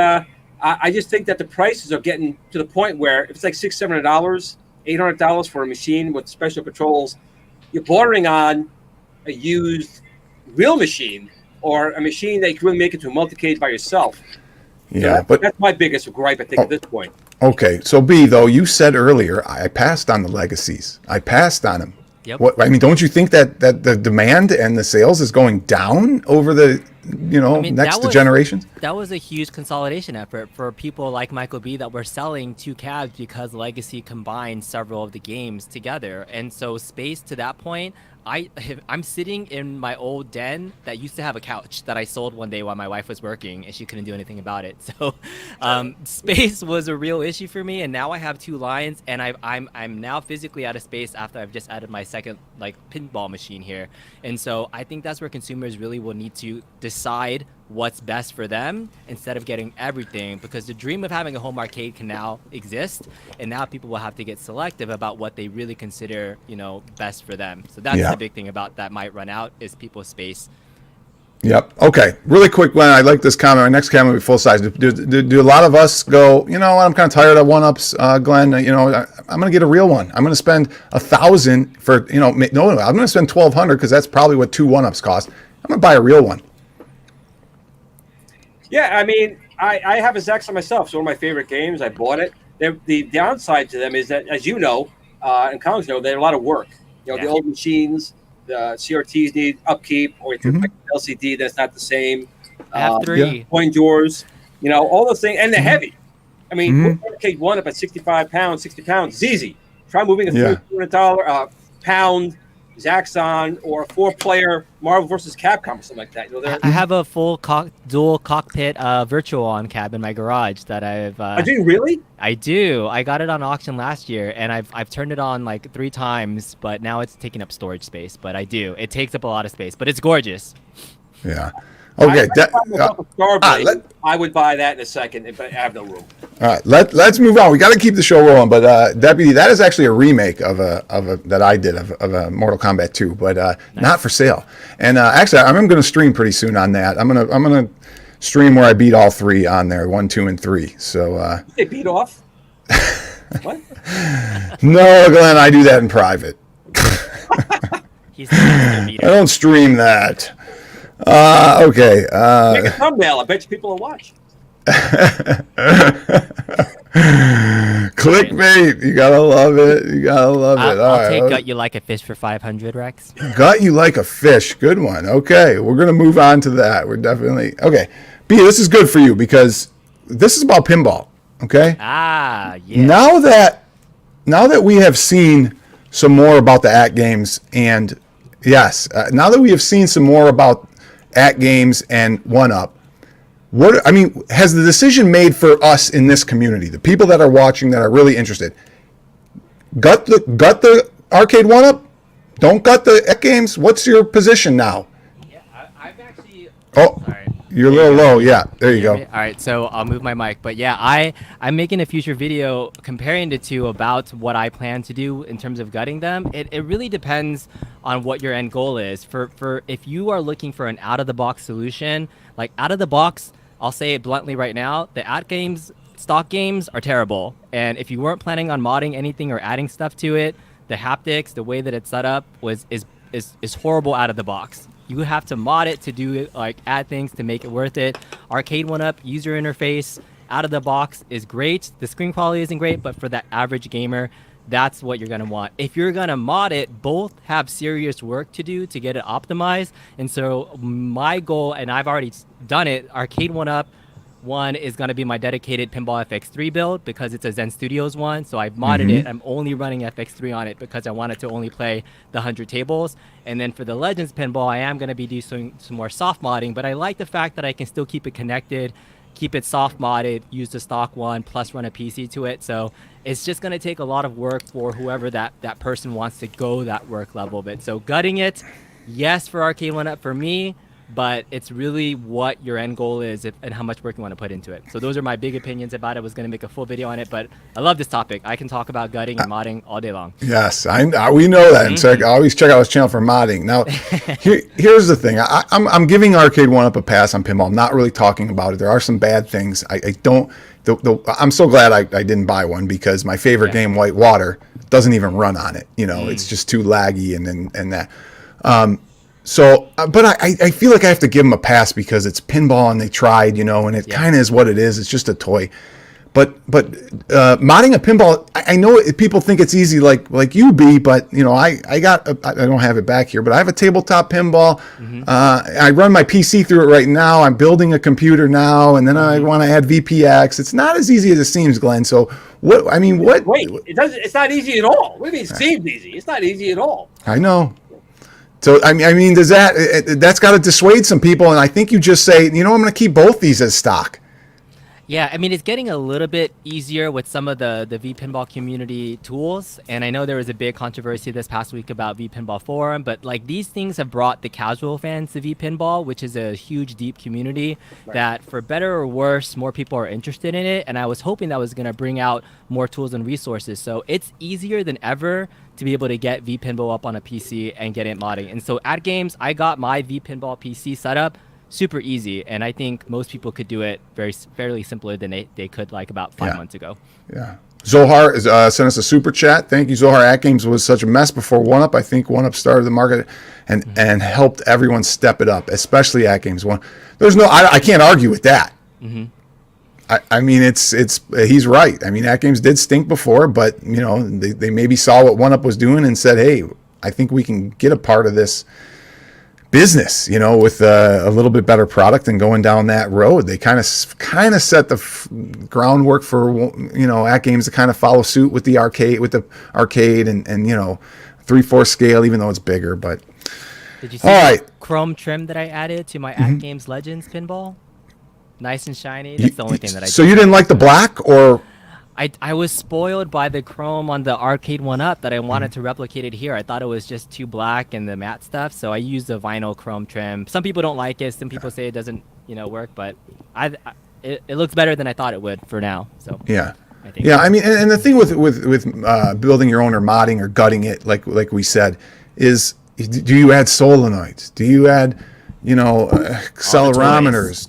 I just think that the prices are getting to the point where if it's like $600, $700, $800 for a machine with special controls, you're bordering on a used real machine or a machine that you can really make into a multi-cage by yourself. Yeah, so but that's my biggest gripe, I think, at this point. Okay, so B, though, you said earlier, I passed on the legacies. I passed on them. Yep. Don't you think that the demand and the sales is going down over the next generations? That was a huge consolidation effort for people like Michael B that were selling two cabs because Legacy combined several of the games together. And so space to that point, I'm sitting in my old den that used to have a couch that I sold one day while my wife was working and she couldn't do anything about it. So space was a real issue for me, and now I have two lines, and I'm now physically out of space after I've just added my second pinball machine here. And so I think that's where consumers really will need to decide what's best for them instead of getting everything, because the dream of having a home arcade can now exist, and now people will have to get selective about what they really consider best for them. So that's the big thing about that might run out, is people's space. Yep. Okay. Really quick, Glenn. I like this comment. My next comment will be full size. Do a lot of us go, I'm kind of tired of one-ups, Glenn. I'm going to get a real one. I'm going to spend $1,000 for, no, I'm going to spend $1,200 because that's probably what two one-ups cost. I'm going to buy a real one. Yeah, I mean, I have a Zaxxon myself. It's one of my favorite games. I bought it. The downside to them is that, as you know, and colleagues know, they're a lot of work. The old machines, the CRTs need upkeep, or if you're like LCD, that's not the same. I have three. Point drawers, all those things, and they're heavy. I mean, Arcade 1-Up at 65 pounds, 60 pounds is easy. Try moving a $300 pound Zaxxon or a 4-player Marvel vs. Capcom or something like that. I have a full dual cockpit virtual on cab in my garage that I've. Do you really? I do. I got it on auction last year, and I've turned it on 3 times, but now it's taking up storage space. But I do. It takes up a lot of space, but it's gorgeous. Yeah. Okay. I would buy that in a second if I have no room. All right. Let's move on. We got to keep the show rolling. But Deputy, that is actually a remake of a that I did of a Mortal Kombat 2, but not for sale. And actually, I'm going to stream pretty soon on that. I'm gonna stream where I beat all 3 on there, 1, 2, and 3. So they beat off. What? No, Glenn, I do that in private. He's the master beater. I don't stream that. Okay. Make a thumbnail. I bet you people will watch. Clickbait. You gotta love it. You gotta love it. I'll take Gut You Like a Fish for 500, Rex. Gut You Like a Fish. Good one. Okay. We're going to move on to that. We're definitely. Okay. B, this is good for you because this is about pinball. Okay. Yeah. Now that we have seen some more about the at games and yes, now that we have seen some more about at games and 1UP, has the decision made for us in this community, the people that are watching that are really interested, gut the arcade 1UP? Don't gut the at games? What's your position now? Yeah, I've actually. Oh, sorry. You're a little low. Yeah, there you go. All right, so I'll move my mic. But yeah, I'm making a future video comparing the two about what I plan to do in terms of gutting them. It really depends on what your end goal is. For if you are looking for an out-of-the-box solution, like out-of-the-box, I'll say it bluntly right now, the at games, stock games are terrible. And if you weren't planning on modding anything or adding stuff to it, the haptics, the way that it's set up is horrible out of the box. You have to mod it to do it, like add things to make it worth it. Arcade 1UP user interface out of the box is great. The screen quality isn't great, but for that average gamer, that's what you're gonna want. If you're gonna mod it, both have serious work to do to get it optimized. And so my goal, and I've already done it, Arcade 1UP 1 is going to be my dedicated Pinball FX3 build because it's a Zen Studios one. So I've modded it. I'm only running FX3 on it because I wanted to only play the 100 tables. And then for the Legends Pinball, I am going to be doing some more soft modding, but I like the fact that I can still keep it connected, keep it soft modded, use the stock one, plus run a PC to it. So it's just going to take a lot of work for whoever that person wants to go that work level of it. So gutting it, yes, for Arcade 1UP for me, but it's really what your end goal is and how much work you want to put into it. So those are my big opinions about it. I was going to make a full video on it, but I love this topic. I can talk about gutting and modding all day long. Yes, we know that. And so I always check out his channel for modding. Now, here's the thing. I'm giving Arcade 1UP a pass on pinball. I'm not really talking about it. There are some bad things. I'm so glad I didn't buy one because my favorite game, White Water, doesn't even run on it. It's just too laggy and that. So, but I feel like I have to give them a pass because it's pinball and they tried, and it kind of is what it is. It's just a toy. But modding a pinball, I know people think it's easy like you be, but I don't have it back here, but I have a tabletop pinball. I run my PC through it right now. I'm building a computer now, and then I want to add VPX. It's not as easy as it seems, Glenn. So what? Wait, it's not easy at all. What do you mean it seems easy? It's not easy at all. I know. So I mean, that's got to dissuade some people, and I think you just say, I'm going to keep both these as stock. Yeah, I mean, it's getting a little bit easier with some of the V-Pinball community tools, and I know there was a big controversy this past week about V-Pinball Forum, but these things have brought the casual fans to V-Pinball, which is a huge, deep community that, for better or worse, more people are interested in it, and I was hoping that was going to bring out more tools and resources. So it's easier than ever to be able to get V-Pinball up on a PC and get it modding. And so at games, I got my V-Pinball PC set up super easy, and I think most people could do it fairly simpler than they could about 5 months ago. Yeah. Zohar sent us a super chat. Thank you, Zohar. At Games was such a mess before 1UP. I think 1UP started the market and helped everyone step it up, especially At Games. I can't argue with that. I mean, he's right. I mean, At Games did stink before, but they maybe saw what 1UP was doing and said, hey, I think we can get a part of this business, with a little bit better product and going down that road. They kind of set the groundwork for At Games to kind of follow suit with the arcade and 3/4 scale, even though it's bigger. But did you see the chrome trim that I added to my At Games Legends pinball? Nice and shiny. That's the only thing that I did. So you didn't like the black, or? I was spoiled by the chrome on the Arcade 1UP that I wanted to replicate it here. I thought it was just too black and the matte stuff, so I used the vinyl chrome trim. Some people don't like it. Some people say it doesn't, work, but it looks better than I thought it would for now. So yeah. I mean, and the thing with building your own or modding or gutting it, like we said, is do you add solenoids? Do you add accelerometers?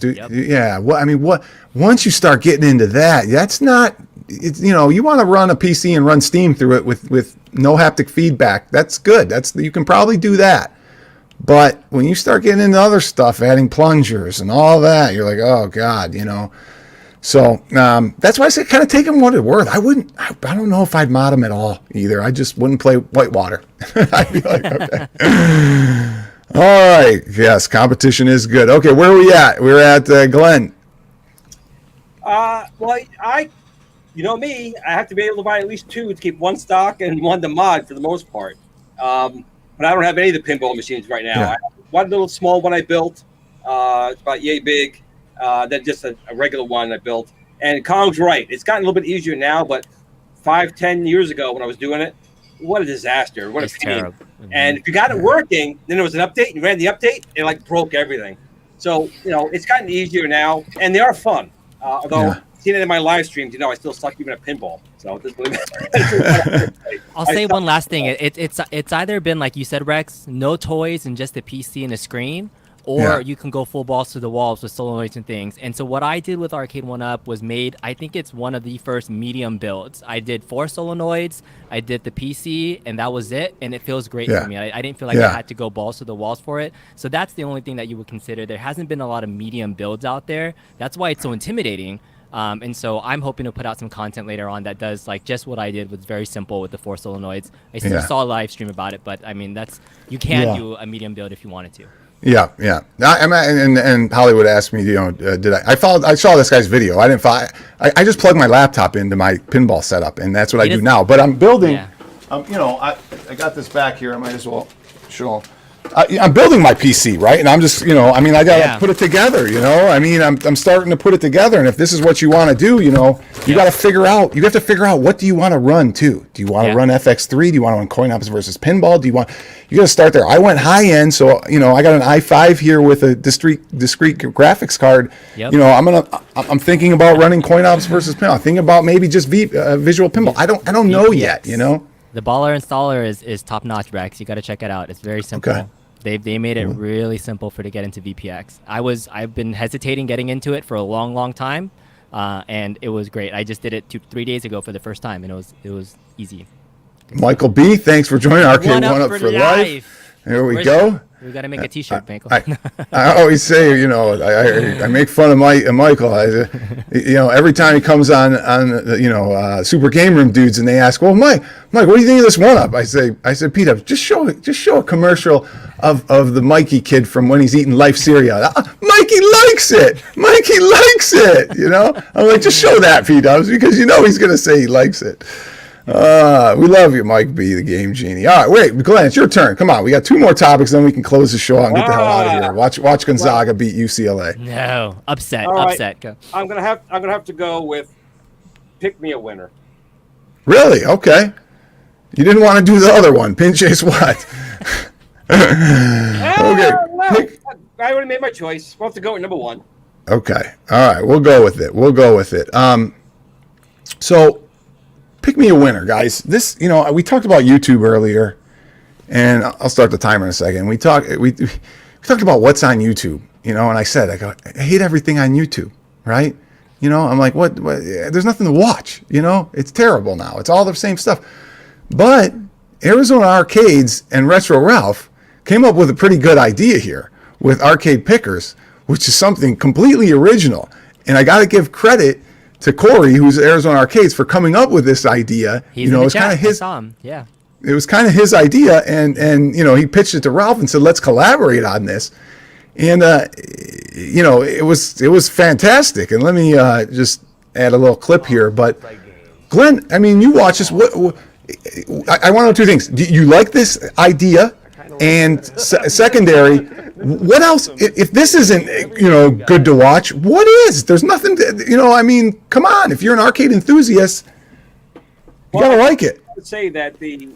Once you start getting into that, that's not it's, you know, you want to run a PC and run Steam through it with no haptic feedback. That's good. You can probably do that. But when you start getting into other stuff, adding plungers and all that, you're like, oh God, you know. So that's why I say kind of take them what it's worth. I don't know if I'd mod them at all either. I just wouldn't play Whitewater. I'd be like, okay. All right. Yes, competition is good. Okay, where are we at? We're at Glenn. Well, you know me, I have to be able to buy at least 2 to keep 1 stock and 1 to mod for the most part. But I don't have any of the pinball machines right now. Yeah. I have one little small one I built. It's about yay big. Then just a regular one I built. And Kong's right. It's gotten a little bit easier now, but 5-10 years ago when I was doing it, what a disaster. What a pain. Mm-hmm. And if you got it working, then there was an update, and you ran the update, it like broke everything. So, you know, it's gotten easier now, and they are fun. Although, seeing it in my live streams, you know, I still suck even at pinball. So it doesn't really matter. I'll say one last thing. It's either been, like you said, Rex, no toys and just a PC and a screen, or you can go full balls to the walls with solenoids and things. And so what I did with Arcade 1-Up was I think it's one of the first medium builds. I did 4 solenoids, I did the PC, and that was it. And it feels great for me. I didn't feel like I had to go balls to the walls for it. So that's the only thing that you would consider. There hasn't been a lot of medium builds out there. That's why it's so intimidating. And so I'm hoping to put out some content later on that does like just what I did, was very simple with the 4 solenoids. I still saw a live stream about it, but I mean, you can do a medium build if you wanted to. Yeah. And Hollywood asked me, you know, I saw this guy's video. I didn't follow. I just plugged my laptop into my pinball setup, and that's what I do now. But I'm building. You know, I got this back here. I might as well show. I'm building my PC, right? And I'm just, you know, I mean, I gotta put it together. You know, I mean, I'm starting to put it together. And if this is what you want to do, you know, you got to figure out. You have to figure out, what do you want to run too? Do you want to run FX3? Do you want to run coin ops versus pinball? You got to start there. I went high end, so you know, I got an i5 here with a discrete graphics card. You know, I'm thinking about running coin ops versus pinball. I'm thinking about maybe just visual pinball. I don't know yet. You know, the baller installer is top notch, Rex. You got to check it out. It's very simple. Okay. They made it really simple to get into VPX. I've been hesitating getting into it for a long time, and it was great. I just did it 3 days ago for the first time, and it was easy. Michael B, thanks for joining Arcade 1-Up for life. There we go. We got to make a T-shirt, Michael. I always say, you know, I make fun of Michael. You know, every time he comes on you know, Super Game Room dudes, and they ask, well, Mike, what do you think of this 1-Up? I said, Pete, just show a commercial of the Mikey kid from when he's eating Life cereal. Mikey likes it. Mikey likes it. You know, I'm like, just show that, Pete, because you know he's gonna say he likes it. We love you, Mike B, the Game Genie. All right, wait, Glenn, it's your turn. Come on, we got 2 more topics, then we can close the show out and get the hell out of here. Watch Gonzaga beat UCLA. No, upset. Go. I'm gonna have to go with pick me a winner. Really? Okay. You didn't want to do the other one. Pin chase what? Okay. I already made my choice. We'll have to go with number 1. Okay. All right. We'll go with it. So pick me a winner, guys. This, you know, we talked about YouTube earlier, and I'll start the timer in a second. We talked about what's on YouTube, you know, and I said, I hate everything on YouTube, right? You know, I'm like, what? There's nothing to watch, you know? It's terrible now. It's all the same stuff. But Arizona Arcades and Retro Ralph came up with a pretty good idea here with arcade pickers, which is something completely original. And I got to give credit to Corey, who's at Arizona Arcades, for coming up with this idea. He's in the chat. I saw him. Yeah. It was kind of his idea, and you know, he pitched it to Ralph and said, let's collaborate on this. And you know, it was fantastic. And let me just add a little clip here. But Glenn, I mean, you watch this. I want to know 2 things. Do you like this idea? And secondary, what else? If this isn't, you know, good to watch, what is? There's nothing to, you know, I mean, come on. If you're an arcade enthusiast, you gotta like it. I would say that the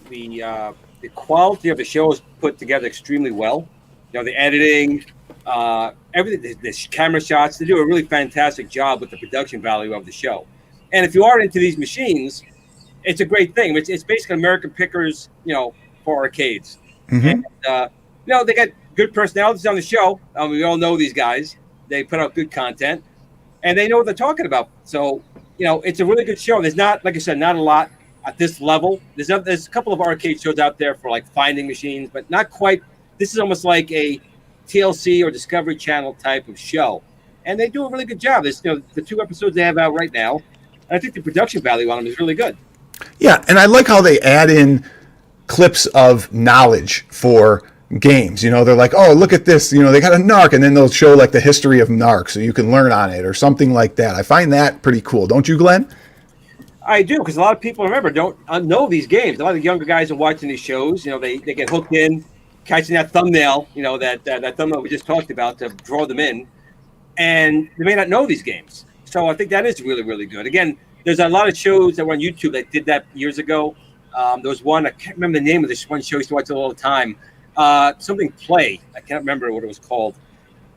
quality of the show is put together extremely well. You know, the editing, everything, the camera shots, they do a really fantastic job with the production value of the show. And if you are into these machines, it's a great thing. It's basically American Pickers, you know, for arcades. Mm-hmm. And, you know, they got good personalities on the show. We all know these guys. They put out good content, and they know what they're talking about. So, it's a really good show. There's not, like I said, not a lot at this level. There's a couple of arcade shows out there for like finding machines, but not quite. This is almost like a TLC or Discovery Channel type of show, and they do a really good job. There's the 2 episodes they have out right now, and I think the production value on them is really good. Yeah, and I like how they add in clips of knowledge for games. They're like, oh, look at this. They got a narc, and then they'll show like the history of narc, so you can learn on it or something like that. I find that pretty cool, don't you, Glenn? I do, because a lot of people, remember, don't know these games. A lot of the younger guys are watching these shows. They get hooked in, catching that thumbnail, that thumbnail we just talked about to draw them in, and they may not know these games. So I think that is really, really good. Again, there's a lot of shows that were on YouTube that did that years ago. There was one, I can't remember the name of this one show I used to watch it all the time. Something Play. I can't remember what it was called.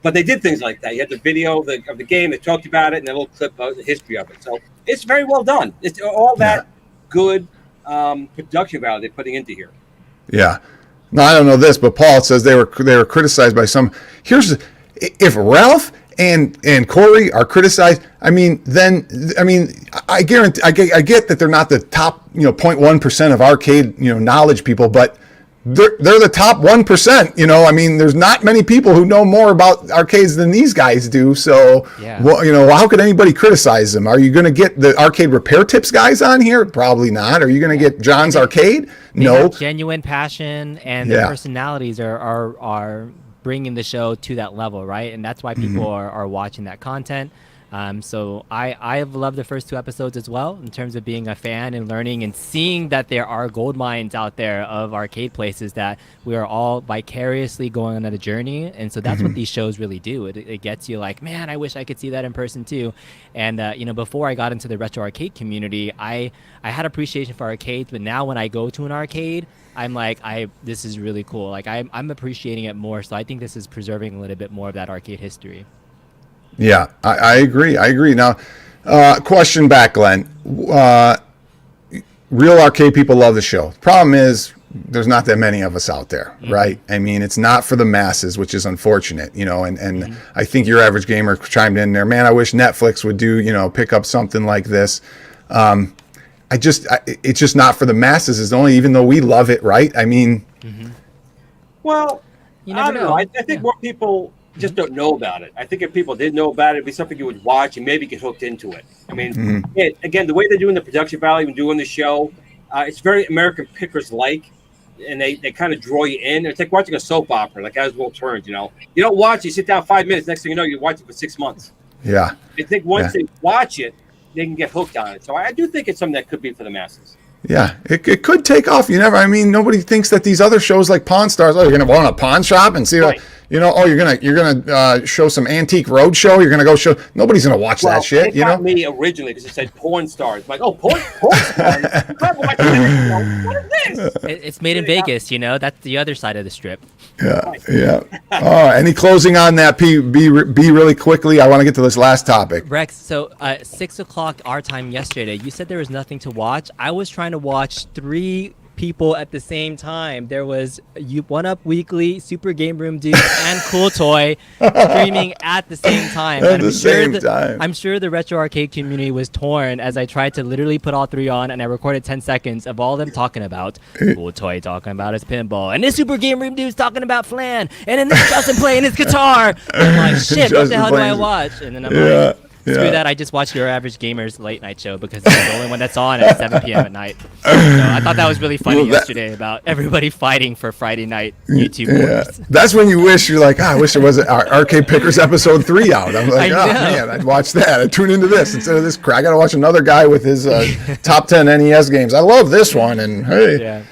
But they did things like that. You had the video of the game, they talked about it, and a little clip about the history of it. So it's very well done. It's all that good production value they're putting into here. Yeah. No, I don't know this, but Paul says they were criticized by some. If Ralph and Corey are criticized, I guarantee I get that they're not the top 0.1% of arcade knowledge people, but they're the top 1%. There's not many people who know more about arcades than these guys do. So, how could anybody criticize them? Are you going to get the arcade repair tips guys on here? Probably not. Are you going to get John's Arcade? No. Genuine passion and their personalities are bringing the show to that level, right? And that's why people are watching that content. So I've loved the first 2 episodes as well, in terms of being a fan and learning and seeing that there are gold mines out there of arcade places that we are all vicariously going on a journey. And so that's what these shows really do. It gets you like, man, I wish I could see that in person too. And before I got into the retro arcade community, I had appreciation for arcades, but now when I go to an arcade, I'm like, this is really cool. Like I'm appreciating it more. So I think this is preserving a little bit more of that arcade history. Yeah, I agree. Now, question back, Glenn. Real arcade people love the show. Problem is, there's not that many of us out there, right? It's not for the masses, which is unfortunate, and I think your average gamer chimed in there. Man, I wish Netflix would do, pick up something like this. It's just not for the masses. It's only, even though we love it, right? Well, I don't know. I think more people just don't know about it. I think if people did know about it, it'd be something you would watch and maybe get hooked into it. Again, the way they're doing the production value and doing the show, it's very American Pickers-like, and they kind of draw you in. It's like watching a soap opera, like As World Turns, You don't watch it, you sit down 5 minutes, next thing you know, you watch it for 6 months. Yeah. I think once they watch it, they can get hooked on it. So I do think it's something that could be for the masses. Yeah, it could take off. Nobody thinks that these other shows like Pawn Stars, you're going to own a pawn shop and see, you're gonna show some Antique Roadshow. You're gonna go show. Nobody's gonna watch that shit. It got me originally because it said Porn Stars. I'm like, porn stars. What is this? It's made in Vegas. That's the other side of the strip. Yeah. Any closing on that? Be really quickly. I want to get to this last topic. Rex, so 6 o'clock our time yesterday, you said there was nothing to watch. I was trying to watch 3 people at the same time. There was One Up Weekly, Super Game Room Dude, and Cool Toy streaming at the same time. I'm sure the retro arcade community was torn as I tried to literally put all 3 on, and I recorded 10 seconds of all of them talking about Cool Toy talking about his pinball, and this Super Game Room Dude's talking about flan, and then this Justin playing his guitar. I'm like, shit, what the hell do I watch? And then I'm like, screw that, I just watched Your Average Gamer's late night show because it's the only one that's on at 7 p.m. at night. So I thought that was really funny yesterday about everybody fighting for Friday night YouTube wars. That's when you wish, you're like, I wish there was Arcade Pickers episode 3 out. I'm like, man, I'd watch that. I'd tune into this instead of this crap. I got to watch another guy with his top 10 NES games. I love this one. And hey. Yeah.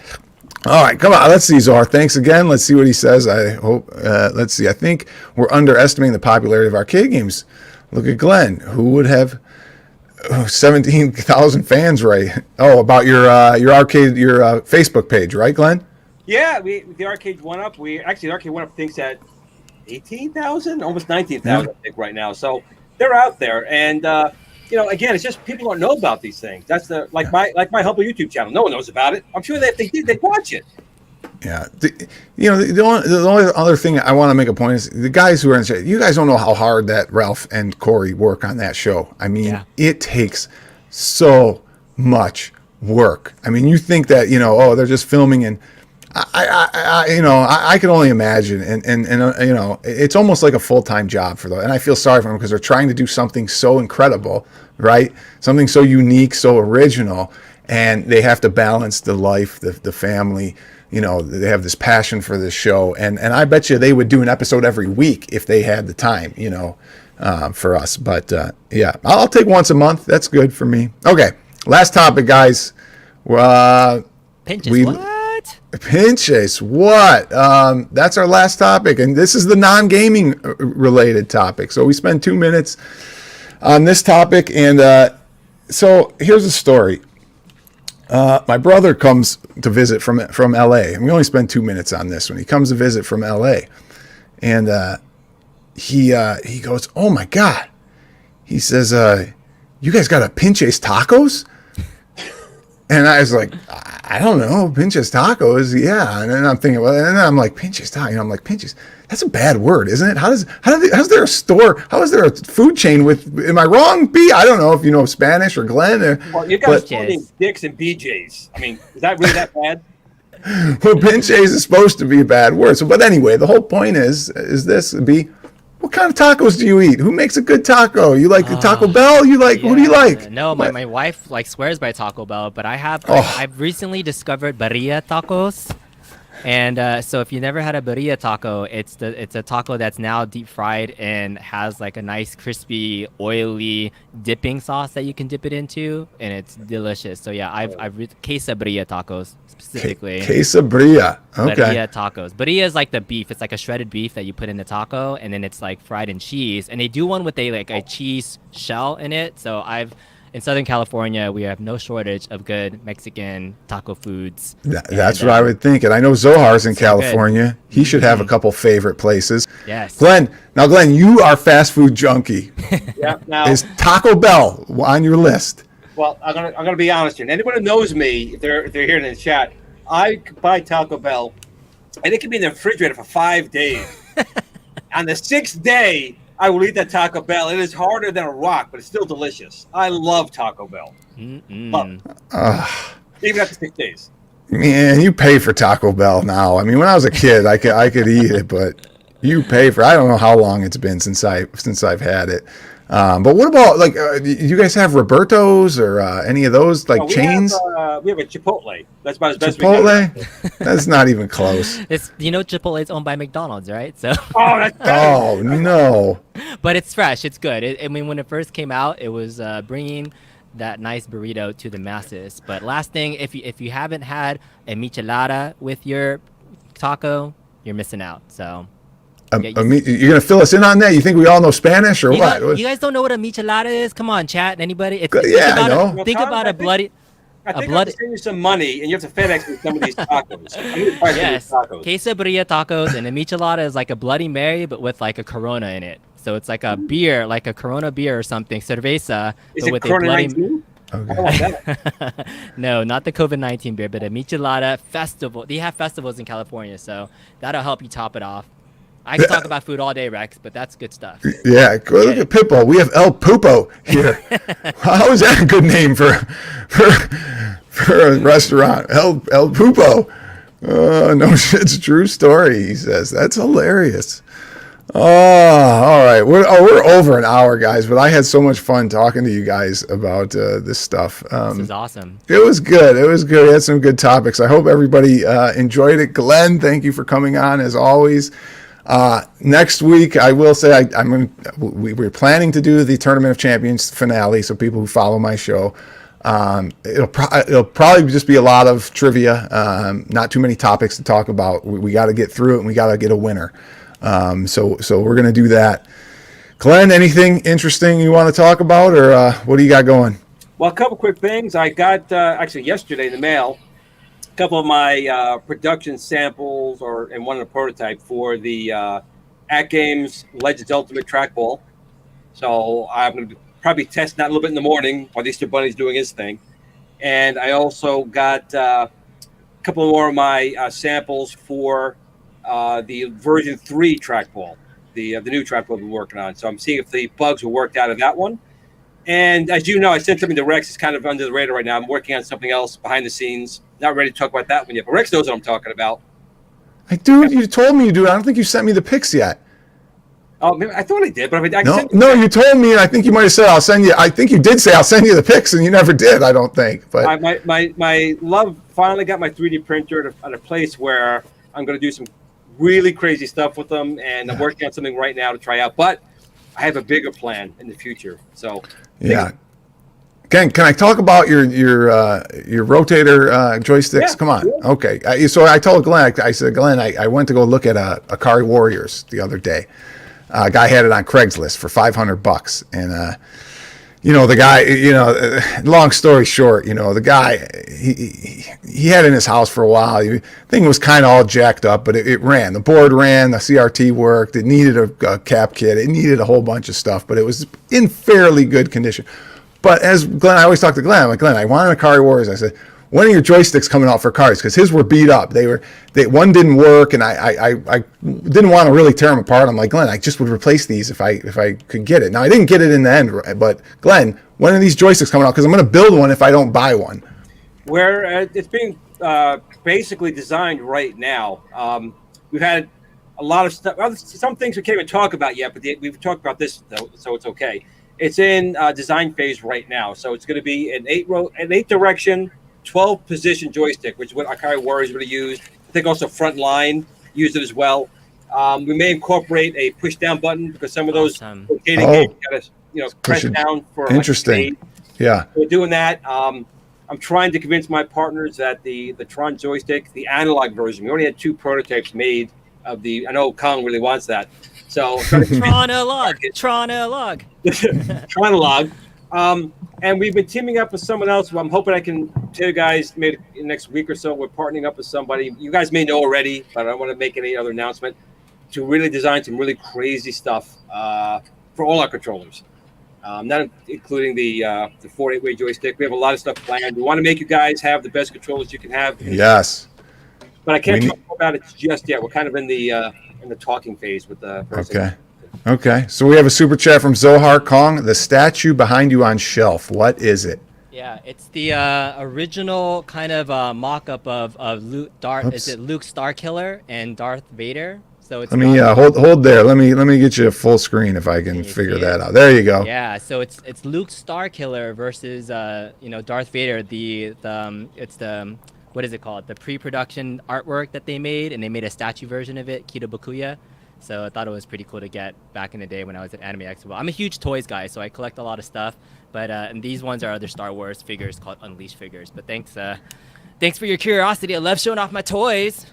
All right, come on. Let's see, Zor. Thanks again. Let's see what he says. I hope. Let's see. I think we're underestimating the popularity of arcade games. Look at Glenn, who would have 17,000 fans, right? Oh, about your arcade, your Facebook page, right, Glenn? Yeah, the arcade went up. The arcade went up thinks at 18,000, almost 19,000, I think, right now. So they're out there, and again, it's just people don't know about these things. That's my humble YouTube channel. No one knows about it. I'm sure that if they did, they'd watch it. Yeah, the only other thing I want to make a point is the guys who are in the show, you guys don't know how hard that Ralph and Corey work on that show. It takes so much work. I mean, you think that, oh, they're just filming, and I can only imagine, and it's almost like a full-time job for them. And I feel sorry for them because they're trying to do something so incredible, right? Something so unique, so original, and they have to balance the life, the family. They have this passion for this show, and I bet you they would do an episode every week if they had the time, for us. But yeah, I'll take once a month. That's good for me. Okay, last topic, guys. Pinches, what? Pinches, what? That's our last topic, and this is the non-gaming related topic. So we spend 2 minutes on this topic, and so here's the story. My brother comes to visit from LA, and we only spend 2 minutes on this one. He comes to visit from LA, and he goes, "Oh my God," he says, "You guys got a Pinches Tacos?" And I was like, "I don't know, Pinches Tacos, yeah." And then I'm thinking, well, and then I'm like, Pinches Tacos. I'm like, Pinches, that's a bad word, isn't it? How's there a store? How is there a food chain with? Am I wrong, B? I don't know if you know Spanish or Glenn. Well, you guys calling Dicks and BJ's. I mean, is that really that bad? Well, Pinches is supposed to be a bad word. So, but anyway, the whole point is this, B. What kind of tacos do you eat? Who makes a good taco? You like Taco Bell? You like, what do you like? No, my wife swears by Taco Bell, but I've recently discovered birria tacos. And so if you never had a birria taco, it's a taco that's now deep fried and has like a nice crispy, oily dipping sauce that you can dip it into, and it's delicious. So yeah, I've quesabirria tacos specifically. Quesabirria, okay. Birria tacos. Birria is like the beef. It's like a shredded beef that you put in the taco, and then it's like fried in cheese. And they do one with a cheese shell in it. So in Southern California, we have no shortage of good Mexican taco foods. That's what I would think. And I know Zohar's in California. Good. He should have a couple favorite places. Yes. Glenn, you are fast food junkie. Yeah. Now, is Taco Bell on your list? Well, I'm gonna be honest here. And anyone who knows me, if they're here in the chat, I buy Taco Bell, and it can be in the refrigerator for 5 days. On the 6th day, I will eat that Taco Bell. It is harder than a rock, but it's still delicious. I love Taco Bell. Love it. Even after 6 days. Man, you pay for Taco Bell now. I mean, when I was a kid, I could eat it, but you pay for. I don't know how long it's been since I've had it. But what about do you guys have Roberto's or any of those chains? We have a Chipotle. That's about as best Chipotle? we can. That's not even close. Chipotle is owned by McDonald's, right? So. Oh no! But it's fresh. It's good. I mean, when it first came out, it was bringing that nice burrito to the masses. But last thing, if you haven't had a michelada with your taco, you're missing out. So. You're gonna fill us in on that? You think we all know Spanish or what? You guys don't know what a michelada is? Come on, chat. Anybody? I know. Think about a bloody. I think I'll send you some money, and you have to FedEx me some of these tacos. Yes, quesabirria tacos, and a michelada is like a Bloody Mary, but with like a Corona in it. So it's like a beer, like a Corona beer or something, cerveza. Is it Corona 19? Okay. No, not the COVID-19 beer, but a michelada festival. They have festivals in California, so that'll help you top it off. I can talk about food all day, Rex, but that's good stuff. Yeah, look at Pitbull. We have El Pupo here. How is that a good name for a restaurant? El Pupo. No shit's a true story, he says. That's hilarious. Oh, all right. We're over an hour, guys, but I had so much fun talking to you guys about this stuff. This is awesome. It was good. We had some good topics. I hope everybody enjoyed it. Glenn, thank you for coming on as always. Next week, I will say we're planning to do the Tournament of Champions finale. So people who follow my show, it'll probably just be a lot of trivia. Not too many topics to talk about. We got to get through it, and we got to get a winner. So we're gonna do that. Glenn, anything interesting you want to talk about, or what do you got going? Well, a couple quick things. I got actually yesterday in the mail a couple of my production samples and one of the prototype for the At Games Legends Ultimate Trackball. So I'm going to probably test that a little bit in the morning while Easter Bunny's doing his thing. And I also got a couple more of my samples for the version 3 trackball, the new trackball we're working on. So I'm seeing if the bugs were worked out of that one. And as you know, I sent something to Rex. It's kind of under the radar right now. I'm working on something else behind the scenes. Not ready to talk about that one yet, but Rex knows what I'm talking about. Dude, you told me you do. I don't think you sent me the pics yet. Oh, maybe, I thought I did, but no, you told me, and I think you might have said I'll send you. I think you did say I'll send you the pics, and you never did. I don't think. But my love finally got my 3D printer at a place where I'm going to do some really crazy stuff with them, and I'm working on something right now to try out. But I have a bigger plan in the future. So yeah. Can I talk about your rotator joysticks? Yeah, Come on. sure. Okay. So I told Glenn. I said, Glenn, I went to go look at Akari Warriors the other day. A guy had it on Craigslist for $500, and the guy, long story short, the guy he had it in his house for a while. Thing was kind of all jacked up, but it ran. The board ran, the CRT worked. It needed a cap kit. It needed a whole bunch of stuff, but it was in fairly good condition. But as Glenn, I always talk to Glenn. I'm like, Glenn, I want an Akari Warriors. I said, when are your joysticks coming out for cards? Because his were beat up. One didn't work, and I didn't want to really tear them apart. I'm like, Glenn, I just would replace these if I could get it. Now I didn't get it in the end, but Glenn, when are these joysticks coming out? Because I'm going to build one if I don't buy one. Where it's being basically designed right now. We've had a lot of stuff. Well, some things we can't even talk about yet, but we've talked about this, though, so it's okay. It's in design phase right now, so it's going to be an 8 direction, 12 position joystick, which is what Akari Warriors would have used. I think also Frontline used it as well. We may incorporate a push down button because some of those rotating games you got to press down for. Interesting. Yeah. So we're doing that. I'm trying to convince my partners that the Tron joystick, the analog version, we already had 2 prototypes made of the. I know Kong really wants that. So Tron analog. And we've been teaming up with someone else. I'm hoping I can tell you guys maybe in the next week or so. We're partnering up with somebody you guys may know already, but I don't want to make any other announcement, to really design some really crazy stuff for all our controllers. Not including the 4-8-way joystick. We have a lot of stuff planned. We want to make you guys have the best controllers you can have. Yes. But I can't talk about it just yet. We're kind of in the talking phase with the person. Okay. So we have a super chat from Zohar Kong. The statue behind you on shelf. What is it? Yeah, it's the original kind of mock-up of Luke Is it Luke Starkiller and Darth Vader? So it's. Let me hold there. Let me get you a full screen if I can figure that out. There you go. Yeah. So it's Luke Starkiller versus Darth Vader. It's the what is it called? The pre-production artwork that they made, and they made a statue version of it, Kita Bakuya. So I thought it was pretty cool to get back in the day when I was at Anime Expo. I'm a huge toys guy, so I collect a lot of stuff. But and these ones are other Star Wars figures called Unleashed figures. But thanks for your curiosity. I love showing off my toys.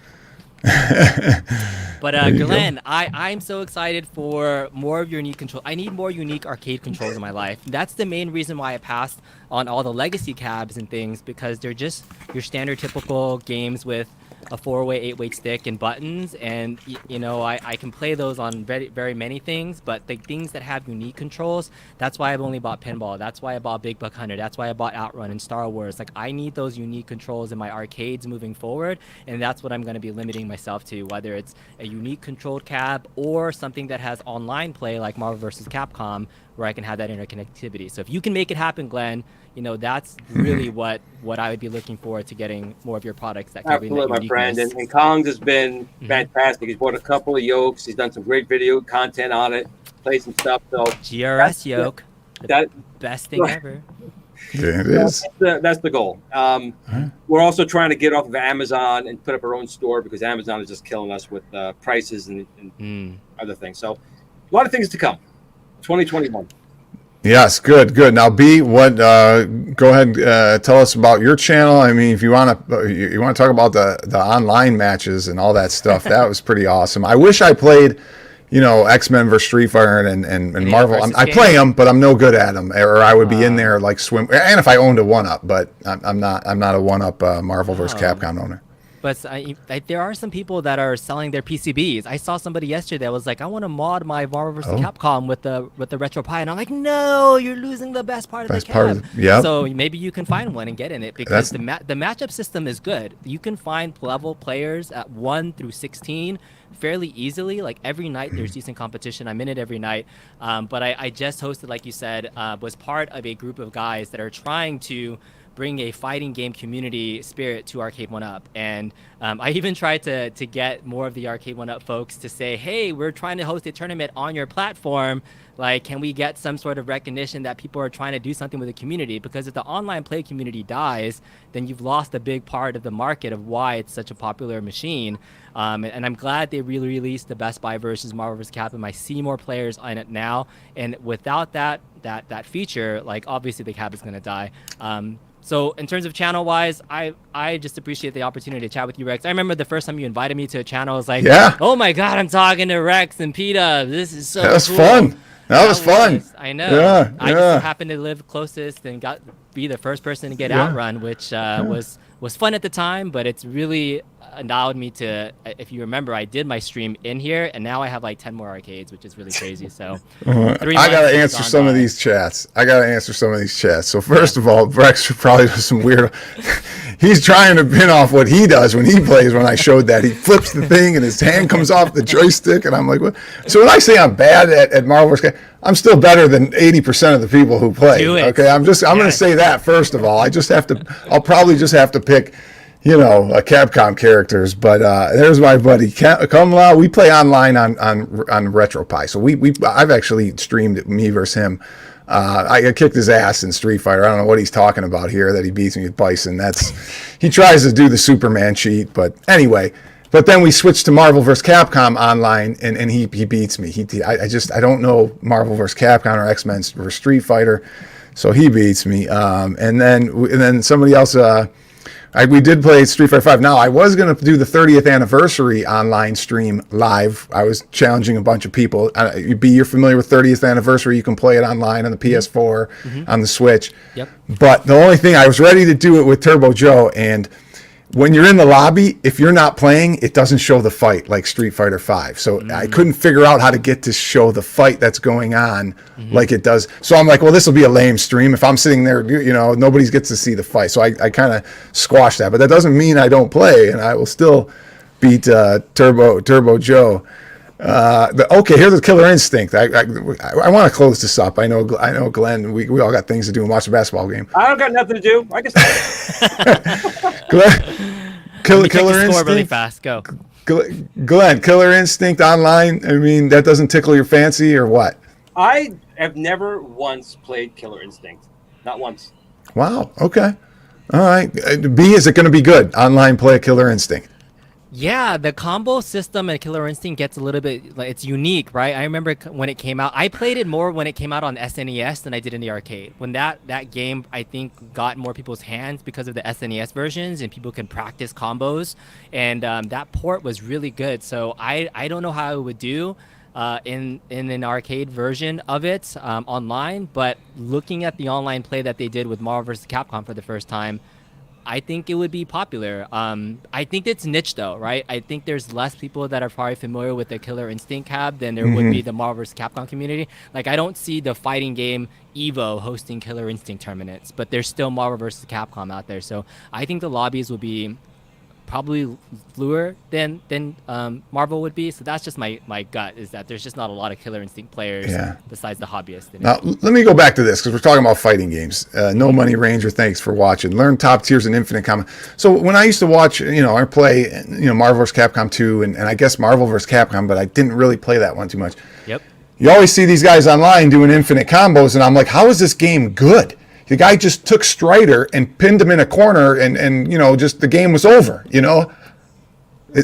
But Glenn, I'm so excited for more of your unique control. I need more unique arcade controls in my life. That's the main reason why I passed on all the legacy cabs and things, because they're just your standard typical games with a 4-way, 8-way stick and buttons, and I can play those on very, very many things, but the things that have unique controls, that's why I've only bought Pinball, that's why I bought Big Buck Hunter, that's why I bought Outrun and Star Wars. Like, I need those unique controls in my arcades moving forward, and that's what I'm going to be limiting myself to, whether it's a unique controlled cab or something that has online play like Marvel vs. Capcom, where I can have that interconnectivity. So if you can make it happen, Glenn, that's really what I would be looking forward to, getting more of your products that can bring that uniqueness. My friend. And Kong's has been fantastic. He's bought a couple of yokes. He's done some great video content on it, played some stuff. So GRS yoke, the best thing ever. Yeah, it is. That's the goal. We're also trying to get off of Amazon and put up our own store, because Amazon is just killing us with prices and other things. So a lot of things to come. 2021. Yes, good. Now, B, go ahead and tell us about your channel. I mean, if you want to talk about the online matches and all that stuff, that was pretty awesome. I wish I played, X-Men versus Street Fighter and Marvel. I play them, but I'm no good at them, or I would be in there like swim. And if I owned a 1-up, but I'm not a 1-up Marvel versus Capcom owner. But there are some people that are selling their PCBs. I saw somebody yesterday that was like, I want to mod my Marvel vs. Capcom with the Retro Pi, and I'm like, no, you're losing the best part of the cab. Yep. So maybe you can find one and get in it, because the matchup system is good. You can find level players at 1 through 16 fairly easily. Like every night there's decent competition. I'm in it every night. But I just hosted, like you said, was part of a group of guys that are trying to bring a fighting game community spirit to Arcade 1-Up. And I even tried to get more of the Arcade 1-Up folks to say, hey, we're trying to host a tournament on your platform. Like, can we get some sort of recognition that people are trying to do something with the community? Because if the online play community dies, then you've lost a big part of the market of why it's such a popular machine. And I'm glad they really released the Best Buy versus Marvel vs. Capcom. I see more players on it now. And without that feature, like, obviously the cab is going to die. So in terms of channel wise, I just appreciate the opportunity to chat with you, Rex. I remember the first time you invited me to a channel, I was like, oh my God, I'm talking to Rex and PETA. This is so cool. Fun. That was fun. I know. Yeah, I just happened to live closest and be the first person to get Outrun, which was fun at the time, but it's really allowed me to, if you remember, I did my stream in here, and now I have like 10 more arcades, which is really crazy. So I gotta answer some of these chats. So first of all, Rex probably does some weird. He's trying to pin off what he does when he plays. When I showed that, he flips the thing and his hand comes off the joystick, and I'm like, what? So when I say I'm bad at Marvel vs. I'm still better than 80% of the people who play. Okay, I'm going to say that first of all. I'll probably just have to pick, Capcom characters. But there's my buddy Kumla. We play online on RetroPie. So I've actually streamed me versus him. I kicked his ass in Street Fighter. I don't know what he's talking about here, that he beats me with Bison. He tries to do the Superman cheat, but anyway. But then we switched to Marvel vs. Capcom online, and he beats me. I don't know Marvel vs. Capcom or X-Men vs. Street Fighter, so he beats me. And then somebody else. We did play Street Fighter 5. Now I was going to do the 30th anniversary online stream live. I was challenging a bunch of people. You're familiar with 30th anniversary? You can play it online on the PS4, on the Switch. Yep. But the only thing, I was ready to do it with Turbo Joe, and when you're in the lobby, if you're not playing, it doesn't show the fight like Street Fighter 5. So I couldn't figure out how to get to show the fight that's going on like it does. So I'm like, well, this will be a lame stream. If I'm sitting there, nobody gets to see the fight. So I kind of squashed that. But that doesn't mean I don't play, and I will still beat Turbo Joe. Okay, here's the Killer Instinct. I want to close this up. I know, Glenn. We all got things to do and watch the basketball game. I don't got nothing to do. I guess. Killer Instinct. Really fast. Go. Glenn, Killer Instinct online. I mean, that doesn't tickle your fancy or what? I have never once played Killer Instinct. Not once. Wow. Okay. All right. B, is it going to be good? Online play Killer Instinct. Yeah, the combo system in Killer Instinct gets a little bit, like, it's unique, right? I remember when it came out, I played it more when it came out on SNES than I did in the arcade. When that game, I think, got more people's hands because of the SNES versions, and people can practice combos, and that port was really good. So I don't know how it would do in an arcade version of it online, but looking at the online play that they did with Marvel vs. Capcom for the first time, I think it would be popular. I think it's niche though, right? I think there's less people that are probably familiar with the Killer Instinct cab than there would be the Marvel vs. Capcom community. Like, I don't see the fighting game Evo hosting Killer Instinct tournaments, but there's still Marvel vs. Capcom out there. So I think the lobbies will be probably bluer than Marvel would be. So that's just my gut, is that there's just not a lot of Killer Instinct players besides the hobbyists. Now, let me go back to this, because we're talking about fighting games. No Money Ranger, thanks for watching. Learn top tiers in Infinite Combat. So when I used to watch, or play, Marvel vs. Capcom 2, and I guess Marvel vs. Capcom, but I didn't really play that one too much. Yep. You always see these guys online doing infinite combos, and I'm like, how is this game good? The guy just took Strider and pinned him in a corner, and just the game was over.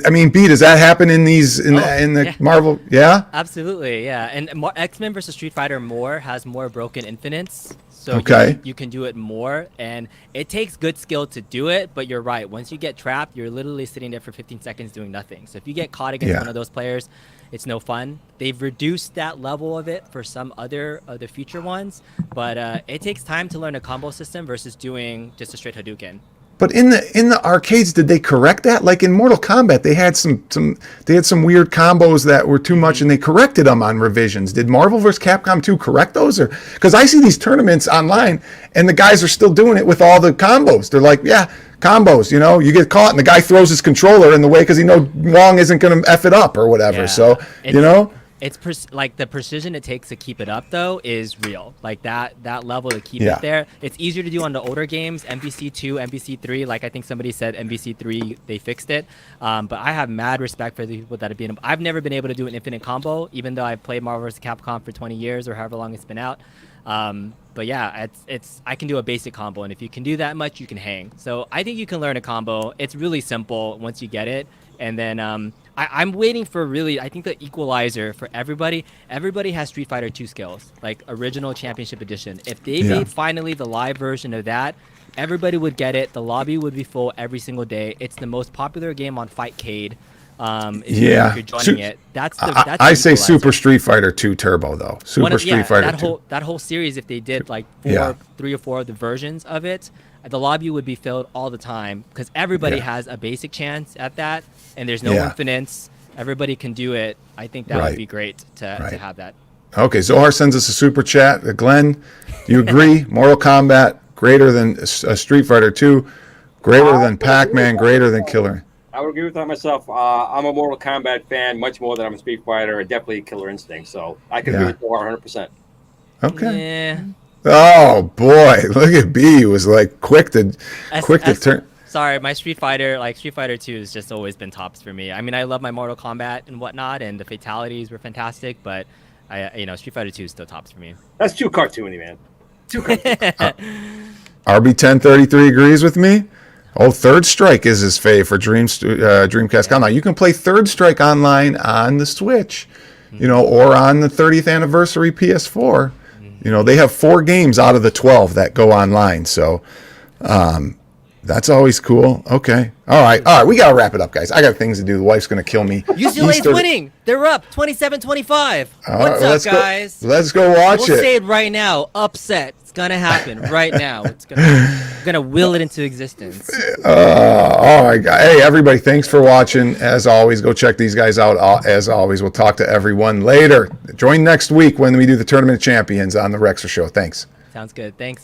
I mean, B, does that happen in the Marvel? Yeah, absolutely, yeah. And X-Men versus Street Fighter has more broken infinites, so you can do it more, and it takes good skill to do it. But you're right. Once you get trapped, you're literally sitting there for 15 seconds doing nothing. So if you get caught against one of those players, it's no fun. They've reduced that level of it for some other of the future ones, but it takes time to learn a combo system versus doing just a straight Hadouken. But in the arcades, did they correct that? Like in Mortal Kombat, they had some weird combos that were too much, and they corrected them on revisions. Did Marvel vs. Capcom 2 correct those? Or because I see these tournaments online, and the guys are still doing it with all the combos. They're like, yeah, combos. You know, you get caught, and the guy throws his controller in the way because he knows Wong isn't going to F it up or whatever. Yeah. So you know. It's like the precision it takes to keep it up though is real. Like that level to keep it there. It's easier to do on the older games, MVC 2, MVC 3. Like I think somebody said MVC 3 they fixed it. But I have mad respect for the people that have been. I've never been able to do an infinite combo, even though I've played Marvel vs. Capcom for 20 years or however long it's been out. But yeah, it's I can do a basic combo, and if you can do that much, you can hang. So I think you can learn a combo. It's really simple once you get it, and then I'm waiting for really, I think the equalizer for everybody has Street Fighter 2 skills, like original championship edition. If they made finally the live version of that, everybody would get it. The lobby would be full every single day. It's the most popular game on Fightcade. If you're joining it, that's I say Super Street Fighter 2 Turbo though. Super Street Fighter 2. That whole series, if they did like 3 or 4 of the versions of it, the lobby would be filled all the time because everybody has a basic chance at that, and there's no infinites. Everybody can do it. I think that would be great to have that. Okay, Zohar sends us a super chat. Glenn, do you agree? Mortal Kombat greater than Street Fighter 2, greater than Pac-Man, greater than Killer. I would agree with that myself. I'm a Mortal Kombat fan, much more than I'm a Street Fighter, and definitely Killer Instinct. So I can agree with Zohar 100%. Okay. Yeah. Oh boy, look at B. He was like quick to turn. Sorry, my Street Fighter 2 has just always been tops for me. I mean, I love my Mortal Kombat and whatnot, and the fatalities were fantastic, but Street Fighter 2 is still tops for me. That's too cartoony, man. Too cartoony. RB1033 agrees with me. Oh, Third Strike is his fave for Dreamcast Online. You can play Third Strike online on the Switch, or on the 30th anniversary PS4. They have 4 games out of the 12 that go online, so that's always cool. Okay. All right. We got to wrap it up, guys. I got things to do. The wife's going to kill me. UCLA's winning. They're up 27-25. What's up, guys? Let's go watch it. We'll say it right now. Upset. It's going to happen right now. It's going to will it into existence. Oh, my God. Hey, everybody, thanks for watching. As always, go check these guys out. As always, we'll talk to everyone later. Join next week when we do the Tournament of Champions on the REXERSHOW. Thanks. Sounds good. Thanks.